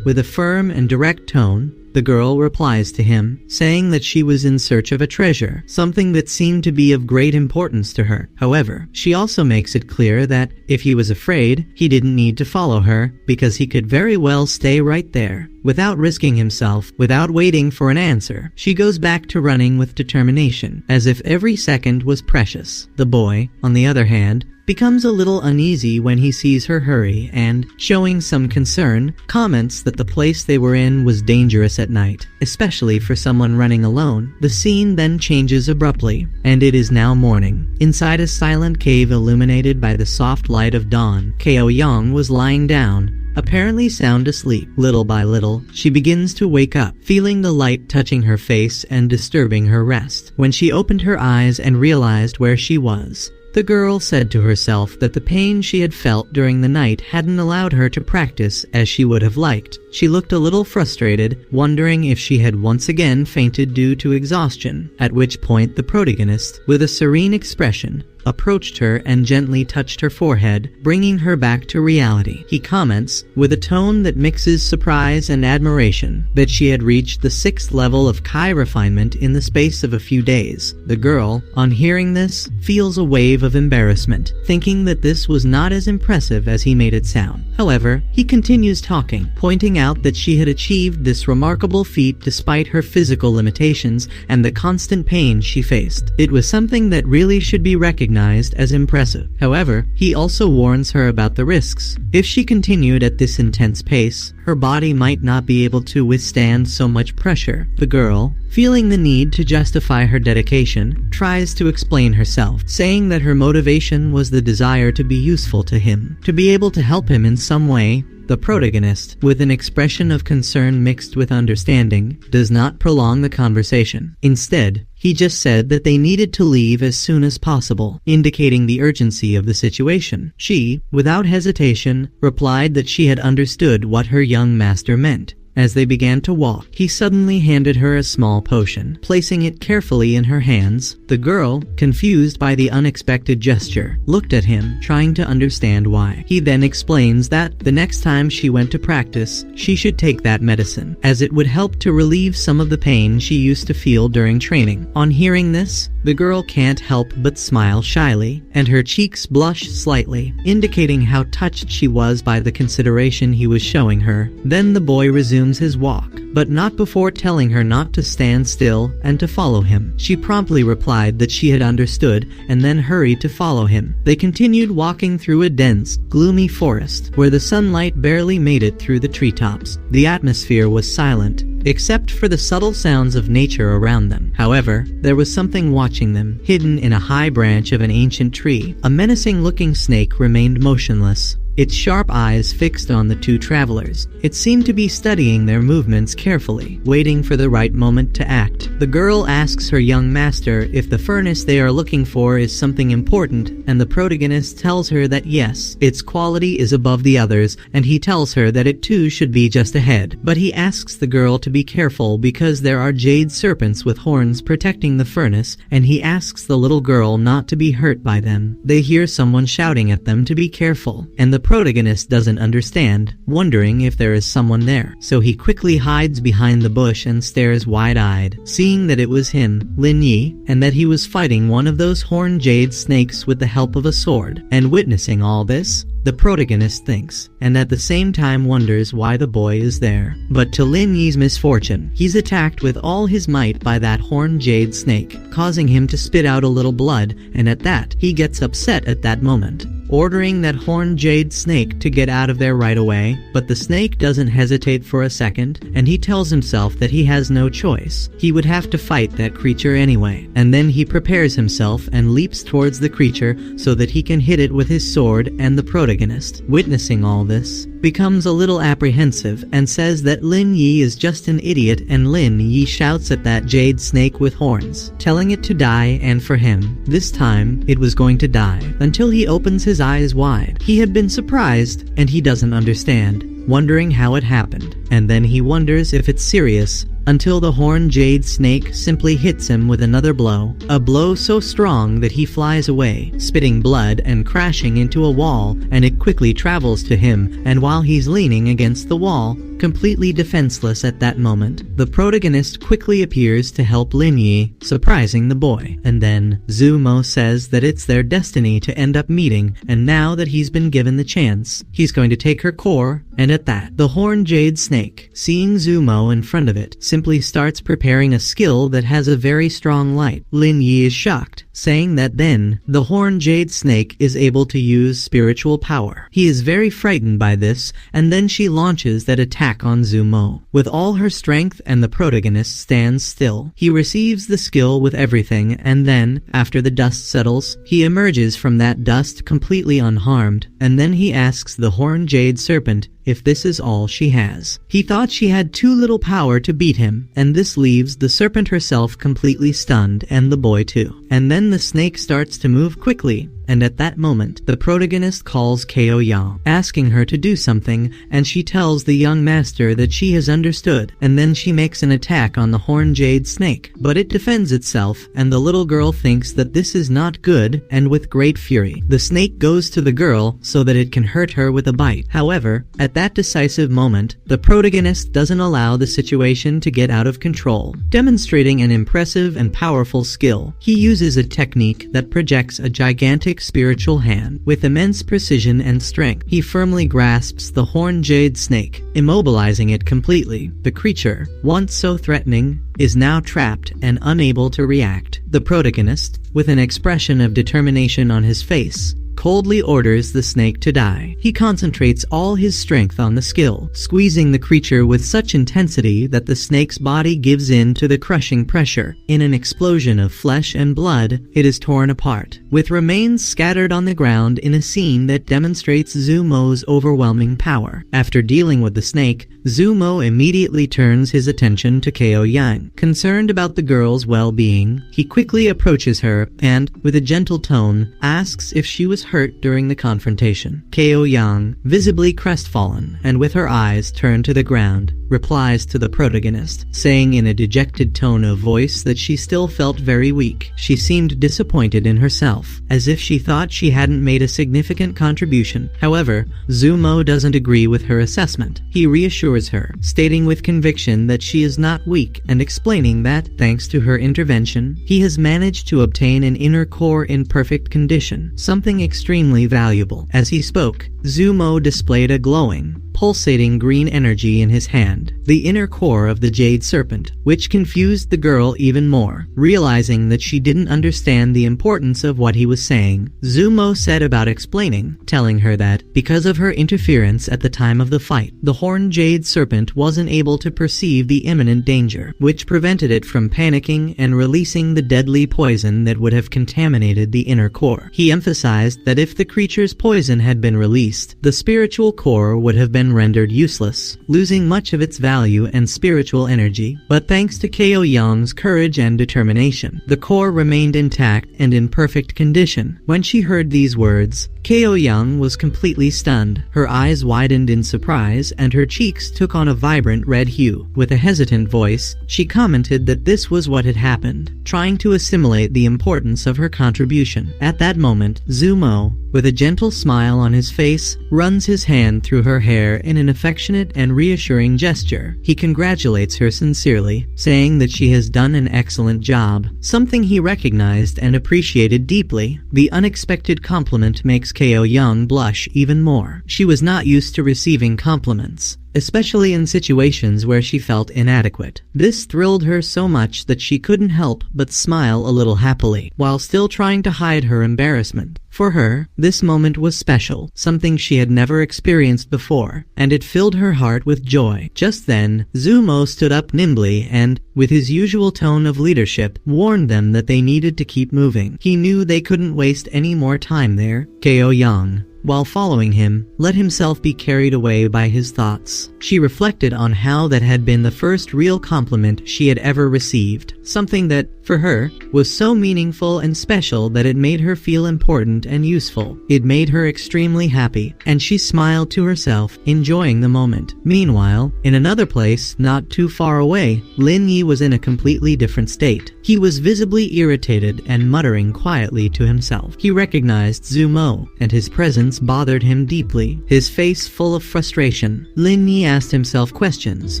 A: With a firm and direct tone, the girl replies to him, saying that she was in search of a treasure, something that seemed to be of great importance to her. However, she also makes it clear that, if he was afraid, he didn't need to follow her, because he could very well stay right there, without risking himself, without waiting for an answer. She goes back to running with determination, as if every second was precious. The boy, on the other hand, becomes a little uneasy when he sees her hurry and, showing some concern, comments that the place they were in was dangerous at night, especially for someone running alone. The scene then changes abruptly, and it is now morning. Inside a silent cave illuminated by the soft light of dawn, Ko Young was lying down, apparently sound asleep. Little by little, she begins to wake up, feeling the light touching her face and disturbing her rest. When she opened her eyes and realized where she was, the girl said to herself that the pain she had felt during the night hadn't allowed her to practice as she would have liked. She looked a little frustrated, wondering if she had once again fainted due to exhaustion, at which point the protagonist, with a serene expression, approached her and gently touched her forehead, bringing her back to reality. He comments, with a tone that mixes surprise and admiration, that she had reached the 6th level of Kai refinement in the space of a few days. The girl, on hearing this, feels a wave of embarrassment, thinking that this was not as impressive as he made it sound. However, he continues talking, pointing out that she had achieved this remarkable feat despite her physical limitations and the constant pain she faced. It was something that really should be recognized recognized as impressive. However, he also warns her about the risks. If she continued at this intense pace, her body might not be able to withstand so much pressure. The girl, feeling the need to justify her dedication, tries to explain herself, saying that her motivation was the desire to be useful to him, to be able to help him in some way. The protagonist, with an expression of concern mixed with understanding, does not prolong the conversation. Instead, he just said that they needed to leave as soon as possible, indicating the urgency of the situation. She, without hesitation, replied that she had understood what her young master meant. As they began to walk, he suddenly handed her a small potion, placing it carefully in her hands. The girl, confused by the unexpected gesture, looked at him, trying to understand why. He then explains that the next time she went to practice, she should take that medicine, as it would help to relieve some of the pain she used to feel during training. On hearing this, the girl can't help but smile shyly, and her cheeks blush slightly, indicating how touched she was by the consideration he was showing her. Then the boy resumes his walk, but not before telling her not to stand still and to follow him. She promptly replied that she had understood and then hurried to follow him. They continued walking through a dense, gloomy forest where the sunlight barely made it through the treetops. The atmosphere was silent, except for the subtle sounds of nature around them. However, there was something watching them, hidden in a high branch of an ancient tree. A menacing-looking snake remained motionless, its sharp eyes fixed on the two travelers. It seemed to be studying their movements carefully, waiting for the right moment to act. The girl asks her young master if the furnace they are looking for is something important, and the protagonist tells her that yes, its quality is above the others, and he tells her that it too should be just ahead. But he asks the girl to be careful because there are jade serpents with horns protecting the furnace, and he asks the little girl not to be hurt by them. They hear someone shouting at them to be careful, and the protagonist doesn't understand, wondering if there is someone there. So he quickly hides behind the bush and stares wide-eyed, seeing that it was him, Lin Yi, and that he was fighting one of those horned jade snakes with the help of a sword. And witnessing all this, the protagonist thinks, and at the same time wonders why the boy is there. But to Lin Yi's misfortune, he's attacked with all his might by that horned jade snake, causing him to spit out a little blood, and at that, he gets upset at that moment, ordering that horned jade snake to get out of there right away. But the snake doesn't hesitate for a second, and he tells himself that he has no choice. He would have to fight that creature anyway. And then he prepares himself and leaps towards the creature so that he can hit it with his sword, and the protagonist, witnessing all this, becomes a little apprehensive and says that Lin Yi is just an idiot, and Lin Yi shouts at that jade snake with horns, telling it to die, and for him, this time, it was going to die, until he opens his eyes wide. He had been surprised, and he doesn't understand, wondering how it happened, and then he wonders if it's serious, until the horned jade snake simply hits him with another blow, a blow so strong that he flies away, spitting blood and crashing into a wall, and it quickly travels to him, and while he's leaning against the wall, completely defenseless at that moment, the protagonist quickly appears to help Lin Yi, surprising the boy. And then, Zumo says that it's their destiny to end up meeting, and now that he's been given the chance, he's going to take her core, and at that, the horned jade snake, seeing Zumo in front of it, simply starts preparing a skill that has a very strong light. Lin Yi is shocked, saying that then, the horned jade snake is able to use spiritual power. He is very frightened by this, and then she launches that attack on Zumo with all her strength, and the protagonist stands still. He receives the skill with everything, and then, after the dust settles, he emerges from that dust completely unharmed, and then he asks the horned jade serpent if this is all she has. He thought she had too little power to beat him, and this leaves the serpent herself completely stunned, and the boy too. And then the snake starts to move quickly, and at that moment, the protagonist calls Ko Yang, asking her to do something, and she tells the young master that she has understood, and then she makes an attack on the horned jade snake. But it defends itself, and the little girl thinks that this is not good, and with great fury, the snake goes to the girl so that it can hurt her with a bite. However, at that decisive moment, the protagonist doesn't allow the situation to get out of control, demonstrating an impressive and powerful skill. He uses a technique that projects a gigantic gigantic spiritual hand. With immense precision and strength, he firmly grasps the horned jade snake, immobilizing it completely. The creature, once so threatening, is now trapped and unable to react. The protagonist, with an expression of determination on his face, coldly orders the snake to die. He concentrates all his strength on the skill, squeezing the creature with such intensity that the snake's body gives in to the crushing pressure. In an explosion of flesh and blood, it is torn apart, with remains scattered on the ground in a scene that demonstrates Zumo's overwhelming power. After dealing with the snake, Zumo immediately turns his attention to Kao Yang. Concerned about the girl's well-being, he quickly approaches her and, with a gentle tone, asks if she was hurt during the confrontation. Kao Yang, visibly crestfallen and with her eyes turned to the ground, replies to the protagonist, saying in a dejected tone of voice that she still felt very weak. She seemed disappointed in herself, as if she thought she hadn't made a significant contribution. However, Zumo doesn't agree with her assessment. He reassures her, stating with conviction that she is not weak and explaining that, thanks to her intervention, he has managed to obtain an inner core in perfect condition, something extremely valuable. As he spoke, Zumo displayed a glowing, pulsating green energy in his hand, the inner core of the jade serpent, which confused the girl even more. Realizing that she didn't understand the importance of what he was saying, Zumo set about explaining, telling her that, because of her interference at the time of the fight, the horned jade serpent wasn't able to perceive the imminent danger, which prevented it from panicking and releasing the deadly poison that would have contaminated the inner core. He emphasized that if the creature's poison had been released, the spiritual core would have been rendered useless, losing much of its value and spiritual energy. But thanks to Kao Yang's courage and determination, the core remained intact and in perfect condition. When she heard these words, Kao Yang was completely stunned. Her eyes widened in surprise and her cheeks took on a vibrant red hue. With a hesitant voice, she commented that this was what had happened, trying to assimilate the importance of her contribution. At that moment, Zumo, with a gentle smile on his face, runs his hand through her hair in an affectionate and reassuring gesture. He congratulates her sincerely, saying that she has done an excellent job, something he recognized and appreciated deeply. The unexpected compliment makes Kao Yang blush even more. She was not used to receiving compliments, especially in situations where she felt inadequate. This thrilled her so much that she couldn't help but smile a little happily, while still trying to hide her embarrassment. For her, this moment was special, something she had never experienced before, and it filled her heart with joy. Just then, Zumo stood up nimbly and, with his usual tone of leadership, warned them that they needed to keep moving. He knew they couldn't waste any more time there. Kao Yang, while following him, let himself be carried away by his thoughts. She reflected on how that had been the first real compliment she had ever received, something that, for her, was so meaningful and special that it made her feel important and useful. It made her extremely happy, and she smiled to herself, enjoying the moment. Meanwhile, in another place, not too far away, Lin Yi was in a completely different state. He was visibly irritated and muttering quietly to himself. He recognized Zumo, and his presence bothered him deeply. His face full of frustration, Lin Yi asked himself questions,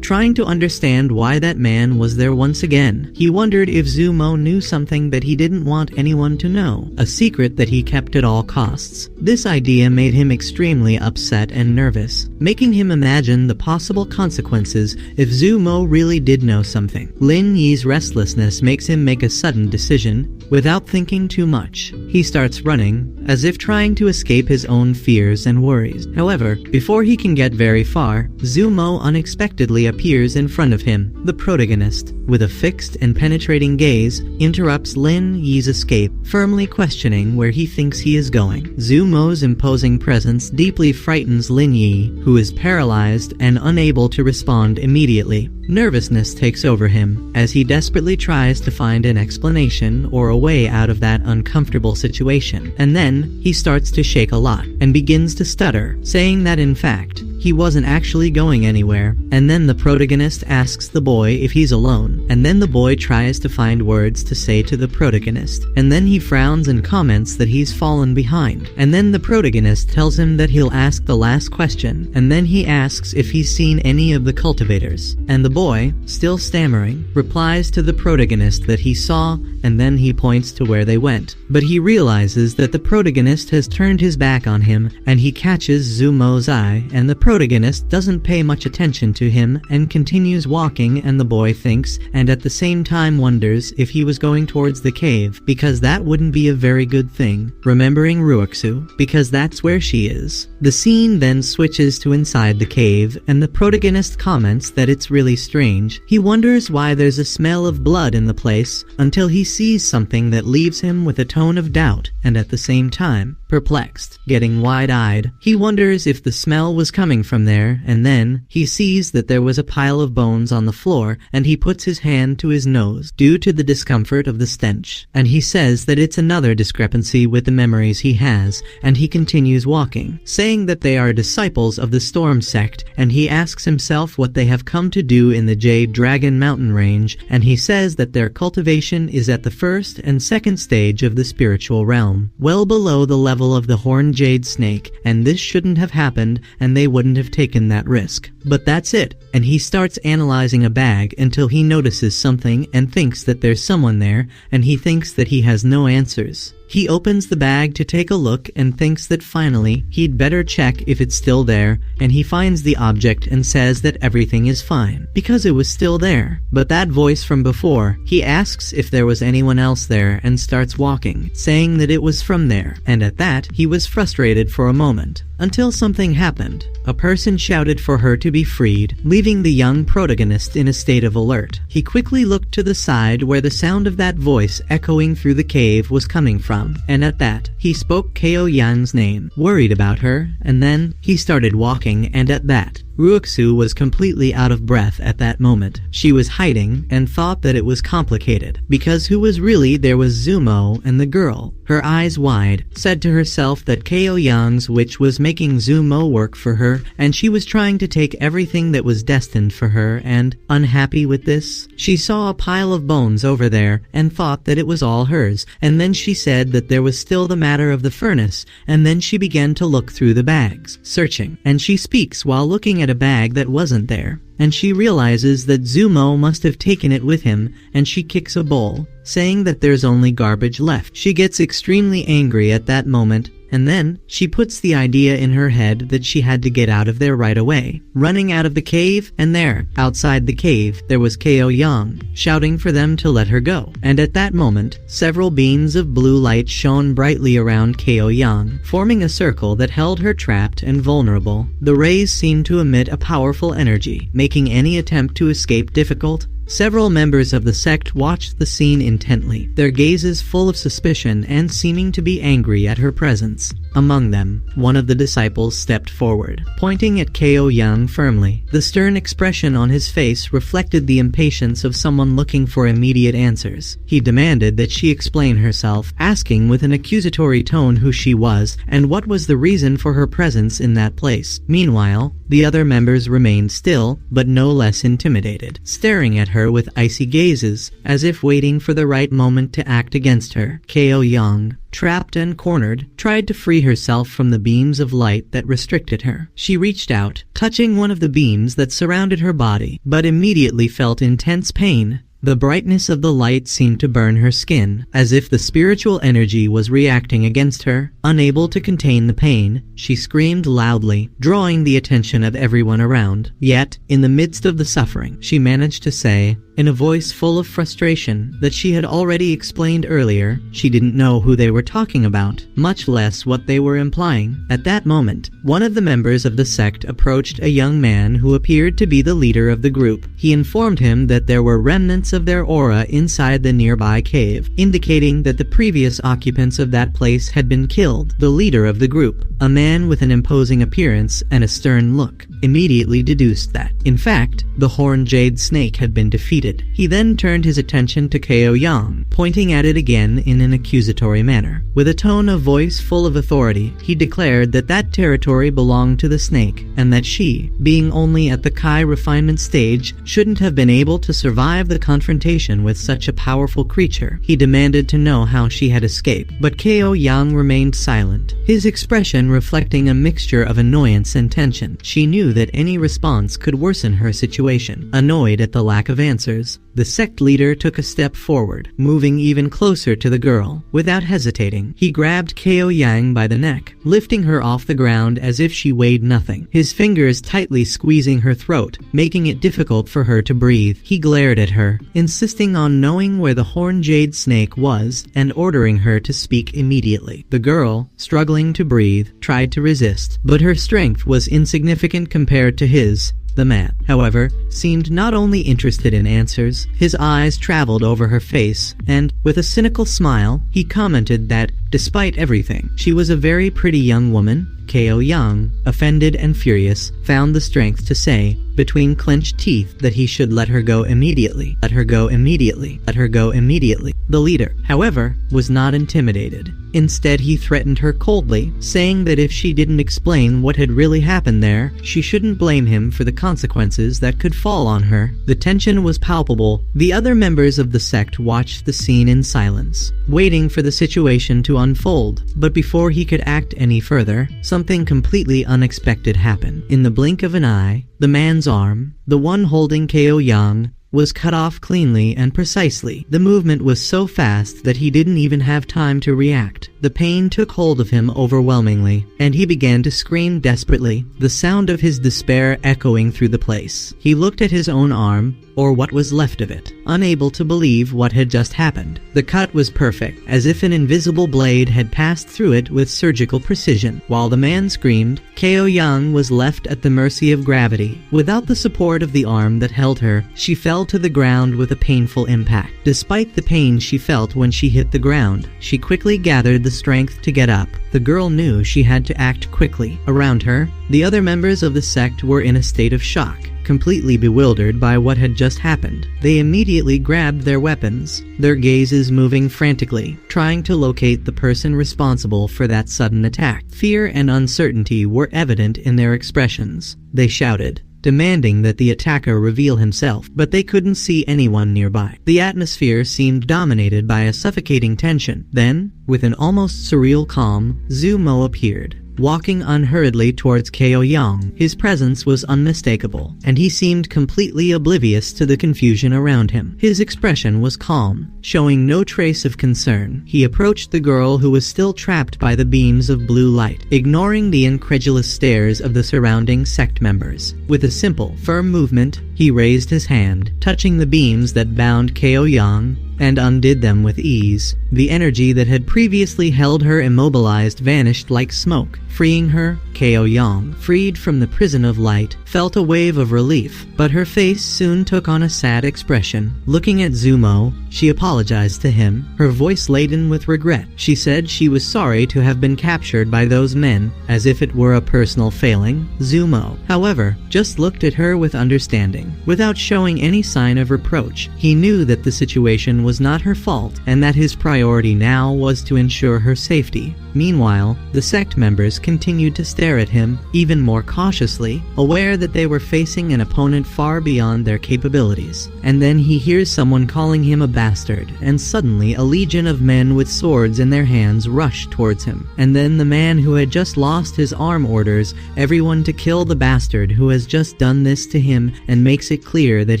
A: trying to understand why that man was there once again. He wondered if Zumo knew something that he didn't want anyone to know, a secret that he kept at all costs. This idea made him extremely upset and nervous, making him imagine the possible consequences if Zumo really did know something. Lin Yi's restlessness makes him make a sudden decision. Without thinking too much, he starts running, as if trying to escape his own fears and worries. However, before he can get very far, Zumo unexpectedly appears in front of him. The protagonist, with a fixed and penetrating gaze, interrupts Lin Yi's escape, firmly questioning where he thinks he is going. Zumo's imposing presence deeply frightens Lin Yi, who is paralyzed and unable to respond immediately. Nervousness takes over him, as he desperately tries to find an explanation or a way out of that uncomfortable situation. And then, he starts to shake a lot, and begins to stutter, saying that in fact, he he wasn't actually going anywhere. And then the protagonist asks the boy if he's alone, and then the boy tries to find words to say to the protagonist, and then he frowns and comments that he's fallen behind. And then the protagonist tells him that he'll ask the last question, and then he asks if he's seen any of the cultivators. And the boy, still stammering, replies to the protagonist that he saw, and then he points to where they went. But he realizes that the protagonist has turned his back on him, and he catches Zumo's eye, and the protagonist doesn't pay much attention to him and continues walking, and the boy thinks, and at the same time wonders if he was going towards the cave, because that wouldn't be a very good thing, remembering Ruixu, because that's where she is. The scene then switches to inside the cave, and the protagonist comments that it's really strange. He wonders why there's a smell of blood in the place, until he sees something that leaves him with a tone of doubt, and at the same time, perplexed, getting wide-eyed. He wonders if the smell was coming from there, and then he sees that there was a pile of bones on the floor, and he puts his hand to his nose due to the discomfort of the stench. And he says that it's another discrepancy with the memories he has, and he continues walking, saying that they are disciples of the Storm Sect, and he asks himself what they have come to do in the Jade Dragon mountain range, and he says that their cultivation is at the first and second stage of the spiritual realm, well below the level of the horned jade snake, and this shouldn't have happened, and they wouldn't have taken that risk. But that's it, and he starts analyzing a bag until he notices something and thinks that there's someone there, and he thinks that he has no answers. He opens the bag to take a look and thinks that finally he'd better check if it's still there, and he finds the object and says that everything is fine, because it was still there. But that voice from before, he asks if there was anyone else there and starts walking, saying that it was from there, and at that, he was frustrated for a moment. Until something happened. A person shouted for her to be freed, leaving the young protagonist in a state of alert. He quickly looked to the side where the sound of that voice echoing through the cave was coming from, and at that, he spoke Kao Yan's name, worried about her, and then he started walking, and at that, Ruixu was completely out of breath at that moment. She was hiding and thought that it was complicated, because who was really there was Zumo and the girl. Her eyes wide, said to herself that Kao Yang's witch was making Zumo work for her, and she was trying to take everything that was destined for her, and, unhappy with this, she saw a pile of bones over there and thought that it was all hers, and then she said that there was still the matter of the furnace, and then she began to look through the bags, searching, and she speaks while looking at a bag that wasn't there, and she realizes that Zumo must have taken it with him, and she kicks a bowl, saying that there's only garbage left. She gets extremely angry at that moment, and then she puts the idea in her head that she had to get out of there right away, running out of the cave, and there, outside the cave, there was Kao Yang, shouting for them to let her go. And at that moment, several beams of blue light shone brightly around Kao Yang, forming a circle that held her trapped and vulnerable. The rays seemed to emit a powerful energy, making any attempt to escape difficult. Several members of the sect watched the scene intently, their gazes full of suspicion and seeming to be angry at her presence. Among them, one of the disciples stepped forward, pointing at Kao Yang firmly. The stern expression on his face reflected the impatience of someone looking for immediate answers. He demanded that she explain herself, asking with an accusatory tone who she was and what was the reason for her presence in that place. Meanwhile, the other members remained still, but no less intimidated, staring at her with icy gazes, as if waiting for the right moment to act against her. Kao Yang, trapped and cornered, tried to free herself from the beams of light that restricted her. She reached out, touching one of the beams that surrounded her body, but immediately felt intense pain. The brightness of the light seemed to burn her skin, as if the spiritual energy was reacting against her. Unable to contain the pain, she screamed loudly, drawing the attention of everyone around. Yet, in the midst of the suffering, she managed to say, in a voice full of frustration, that she had already explained earlier, she didn't know who they were talking about, much less what they were implying. At that moment, one of the members of the sect approached a young man who appeared to be the leader of the group. He informed him that there were remnants of their aura inside the nearby cave, indicating that the previous occupants of that place had been killed. The leader of the group, a man with an imposing appearance and a stern look, immediately deduced that, in fact, the horned jade snake had been defeated. He then turned his attention to Kao Yang, pointing at it again in an accusatory manner. With a tone of voice full of authority, he declared that that territory belonged to the snake, and that she, being only at the Kai refinement stage, shouldn't have been able to survive the confrontation with such a powerful creature. He demanded to know how she had escaped, but Kao Yang remained silent, his expression reflecting a mixture of annoyance and tension. She knew that any response could worsen her situation. Annoyed at the lack of answers, the sect leader took a step forward, moving even closer to the girl. Without hesitating, he grabbed Kao Yang by the neck, lifting her off the ground as if she weighed nothing, his fingers tightly squeezing her throat, making it difficult for her to breathe. He glared at her, insisting on knowing where the horned jade snake was and ordering her to speak immediately. The girl, struggling to breathe, tried to resist, but her strength was insignificant compared to his. The man, however, seemed not only interested in answers. His eyes traveled over her face, and, with a cynical smile, he commented that, despite everything, she was a very pretty young woman. Kao Yang, offended and furious, found the strength to say, between clenched teeth, that he should let her go immediately. Let her go immediately. Let her go immediately. The leader, however, was not intimidated. Instead, he threatened her coldly, saying that if she didn't explain what had really happened there, she shouldn't blame him for the consequences that could fall on her. The tension was palpable. The other members of the sect watched the scene in silence, waiting for the situation to unfold. But before he could act any further, something completely unexpected happened. In the blink of an eye, the man's arm, the one holding Kao Yang, was cut off cleanly and precisely. The movement was so fast that he didn't even have time to react. The pain took hold of him overwhelmingly, and he began to scream desperately, the sound of his despair echoing through the place. He looked at his own arm, or what was left of it, unable to believe what had just happened. The cut was perfect, as if an invisible blade had passed through it with surgical precision. While the man screamed, Kao Yang was left at the mercy of gravity. Without the support of the arm that held her, she fell to the ground with a painful impact. Despite the pain she felt when she hit the ground, she quickly gathered the strength to get up. The girl knew she had to act quickly. Around her, the other members of the sect were in a state of shock, completely bewildered by what had just happened. They immediately grabbed their weapons, their gazes moving frantically, trying to locate the person responsible for that sudden attack. Fear and uncertainty were evident in their expressions. They shouted, demanding that the attacker reveal himself, but they couldn't see anyone nearby. The atmosphere seemed dominated by a suffocating tension. Then, with an almost surreal calm, Zumo appeared, walking unhurriedly towards Kao Yang. His presence was unmistakable, and he seemed completely oblivious to the confusion around him. His expression was calm, showing no trace of concern. He approached the girl who was still trapped by the beams of blue light, ignoring the incredulous stares of the surrounding sect members. With a simple, firm movement, he raised his hand, touching the beams that bound Kao Yang, and undid them with ease. The energy that had previously held her immobilized vanished like smoke, freeing her. Kao Yang, freed from the prison of light, felt a wave of relief, but her face soon took on a sad expression. Looking at Zumo, she apologized to him, her voice laden with regret. She said she was sorry to have been captured by those men, as if it were a personal failing. Zumo, however, just looked at her with understanding. Without showing any sign of reproach, he knew that the situation was not her fault, and that his priority now was to ensure her safety. Meanwhile, the sect members continued to stare at him, even more cautiously, aware that they were facing an opponent far beyond their capabilities. And then he hears someone calling him a bastard, and suddenly a legion of men with swords in their hands rush towards him. And then the man who had just lost his arm orders everyone to kill the bastard who has just done this to him, and makes it clear that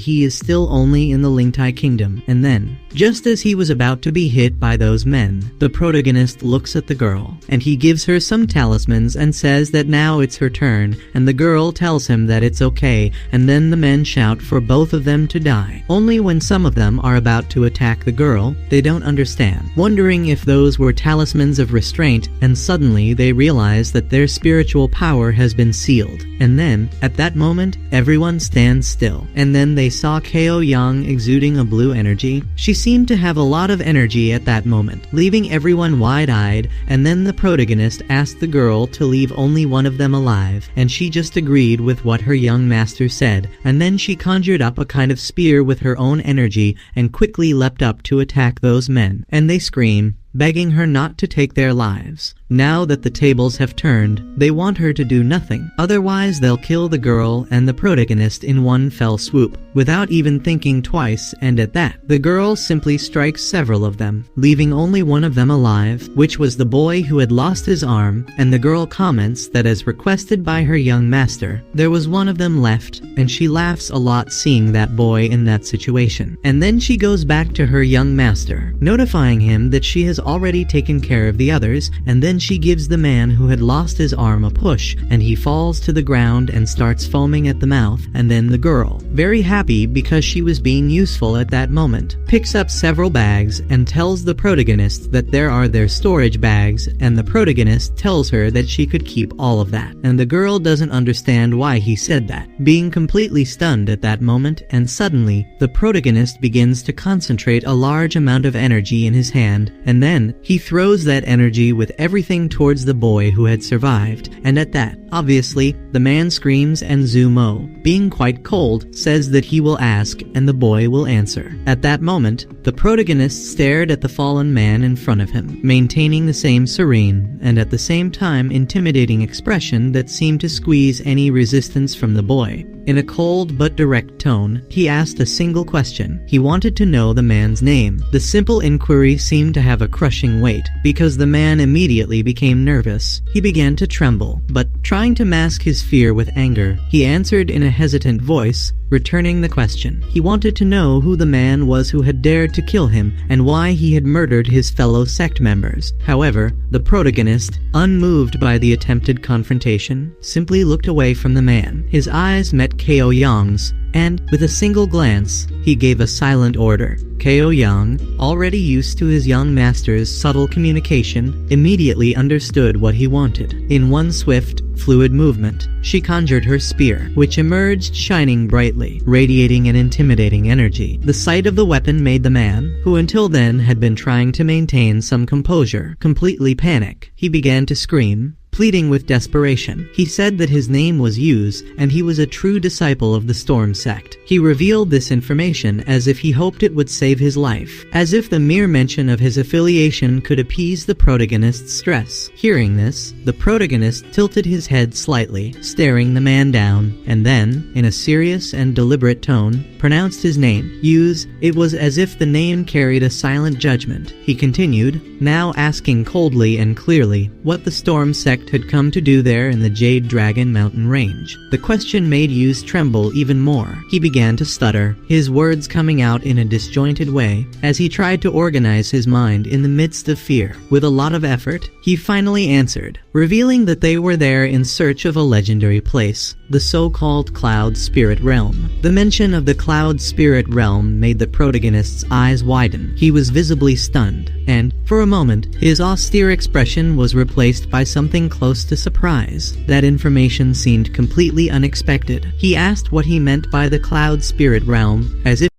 A: he is still only in the Lingtai Kingdom. And then, just as he was about to be hit by those men, the protagonist looks at the girl, and he gives her some talismans and says that now it's her turn, and the girl tells him that it's okay, and then the men shout for both of them to die. Only when some of them are about to attack the girl, they don't understand, wondering if those were talismans of restraint, and suddenly they realize that their spiritual power has been sealed. And then, at that moment, everyone stands still. And then they saw Kao Yang exuding a blue energy. She seemed to have a lot of energy at that moment, leaving everyone wide-eyed, and then the protagonist asked the girl to leave only one of them alive, and she just agreed with what her young master said, and then she conjured up a kind of spear with her own energy and quickly leapt up to attack those men, and they scream, begging her not to take their lives. Now that the tables have turned, they want her to do nothing, otherwise they'll kill the girl and the protagonist in one fell swoop, without even thinking twice, and at that, the girl simply strikes several of them, leaving only one of them alive, which was the boy who had lost his arm, and the girl comments that as requested by her young master, there was one of them left, and she laughs a lot seeing that boy in that situation. And then she goes back to her young master, notifying him that she has already taken care of the others, and then she gives the man who had lost his arm a push, and he falls to the ground and starts foaming at the mouth, and then the girl, very happy because she was being useful at that moment, picks up several bags and tells the protagonist that there are their storage bags, and the protagonist tells her that she could keep all of that, and the girl doesn't understand why he said that, being completely stunned at that moment, and suddenly, the protagonist begins to concentrate a large amount of energy in his hand, and then, he throws that energy with everything towards the boy who had survived, and at that, obviously, the man screams and Zumo, being quite cold, says that he will ask and the boy will answer. At that moment, the protagonist stared at the fallen man in front of him, maintaining the same serene, and at the same time intimidating expression that seemed to squeeze any resistance from the boy. In a cold but direct tone, he asked a single question. He wanted to know the man's name. The simple inquiry seemed to have a crushing weight, because the man immediately became nervous. He began to tremble, but trying to mask his fear with anger, he answered in a hesitant voice, returning the question. He wanted to know who the man was who had dared to kill him, and why he had murdered his fellow sect members. However, the protagonist, unmoved by the attempted confrontation, simply looked away from the man. His eyes met Ko Young's, and, with a single glance, he gave a silent order. Ko Young, already used to his young master's subtle communication, immediately understood what he wanted. In one swift, fluid movement, she conjured her spear, which emerged shining brightly, radiating an intimidating energy. The sight of the weapon made the man, who until then had been trying to maintain some composure, completely panic. He began to scream, pleading with desperation. He said that his name was Yuz, and he was a true disciple of the Storm sect. He revealed this information as if he hoped it would save his life, as if the mere mention of his affiliation could appease the protagonist's stress. Hearing this, the protagonist tilted his head slightly, staring the man down, and then, in a serious and deliberate tone, pronounced his name, Yuz. It was as if the name carried a silent judgment. He continued, now asking coldly and clearly what the Storm sect had come to do there in the Jade Dragon mountain range. The question made Yuz tremble even more. He began to stutter, his words coming out in a disjointed way, as he tried to organize his mind in the midst of fear. With a lot of effort, he finally answered, revealing that they were there in search of a legendary place, the so-called Cloud Spirit Realm. The mention of the Cloud Spirit Realm made the protagonist's eyes widen. He was visibly stunned, and, for a moment, his austere expression was replaced by something close to surprise. That information seemed completely unexpected. He asked what he meant by the Cloud Spirit Realm, as if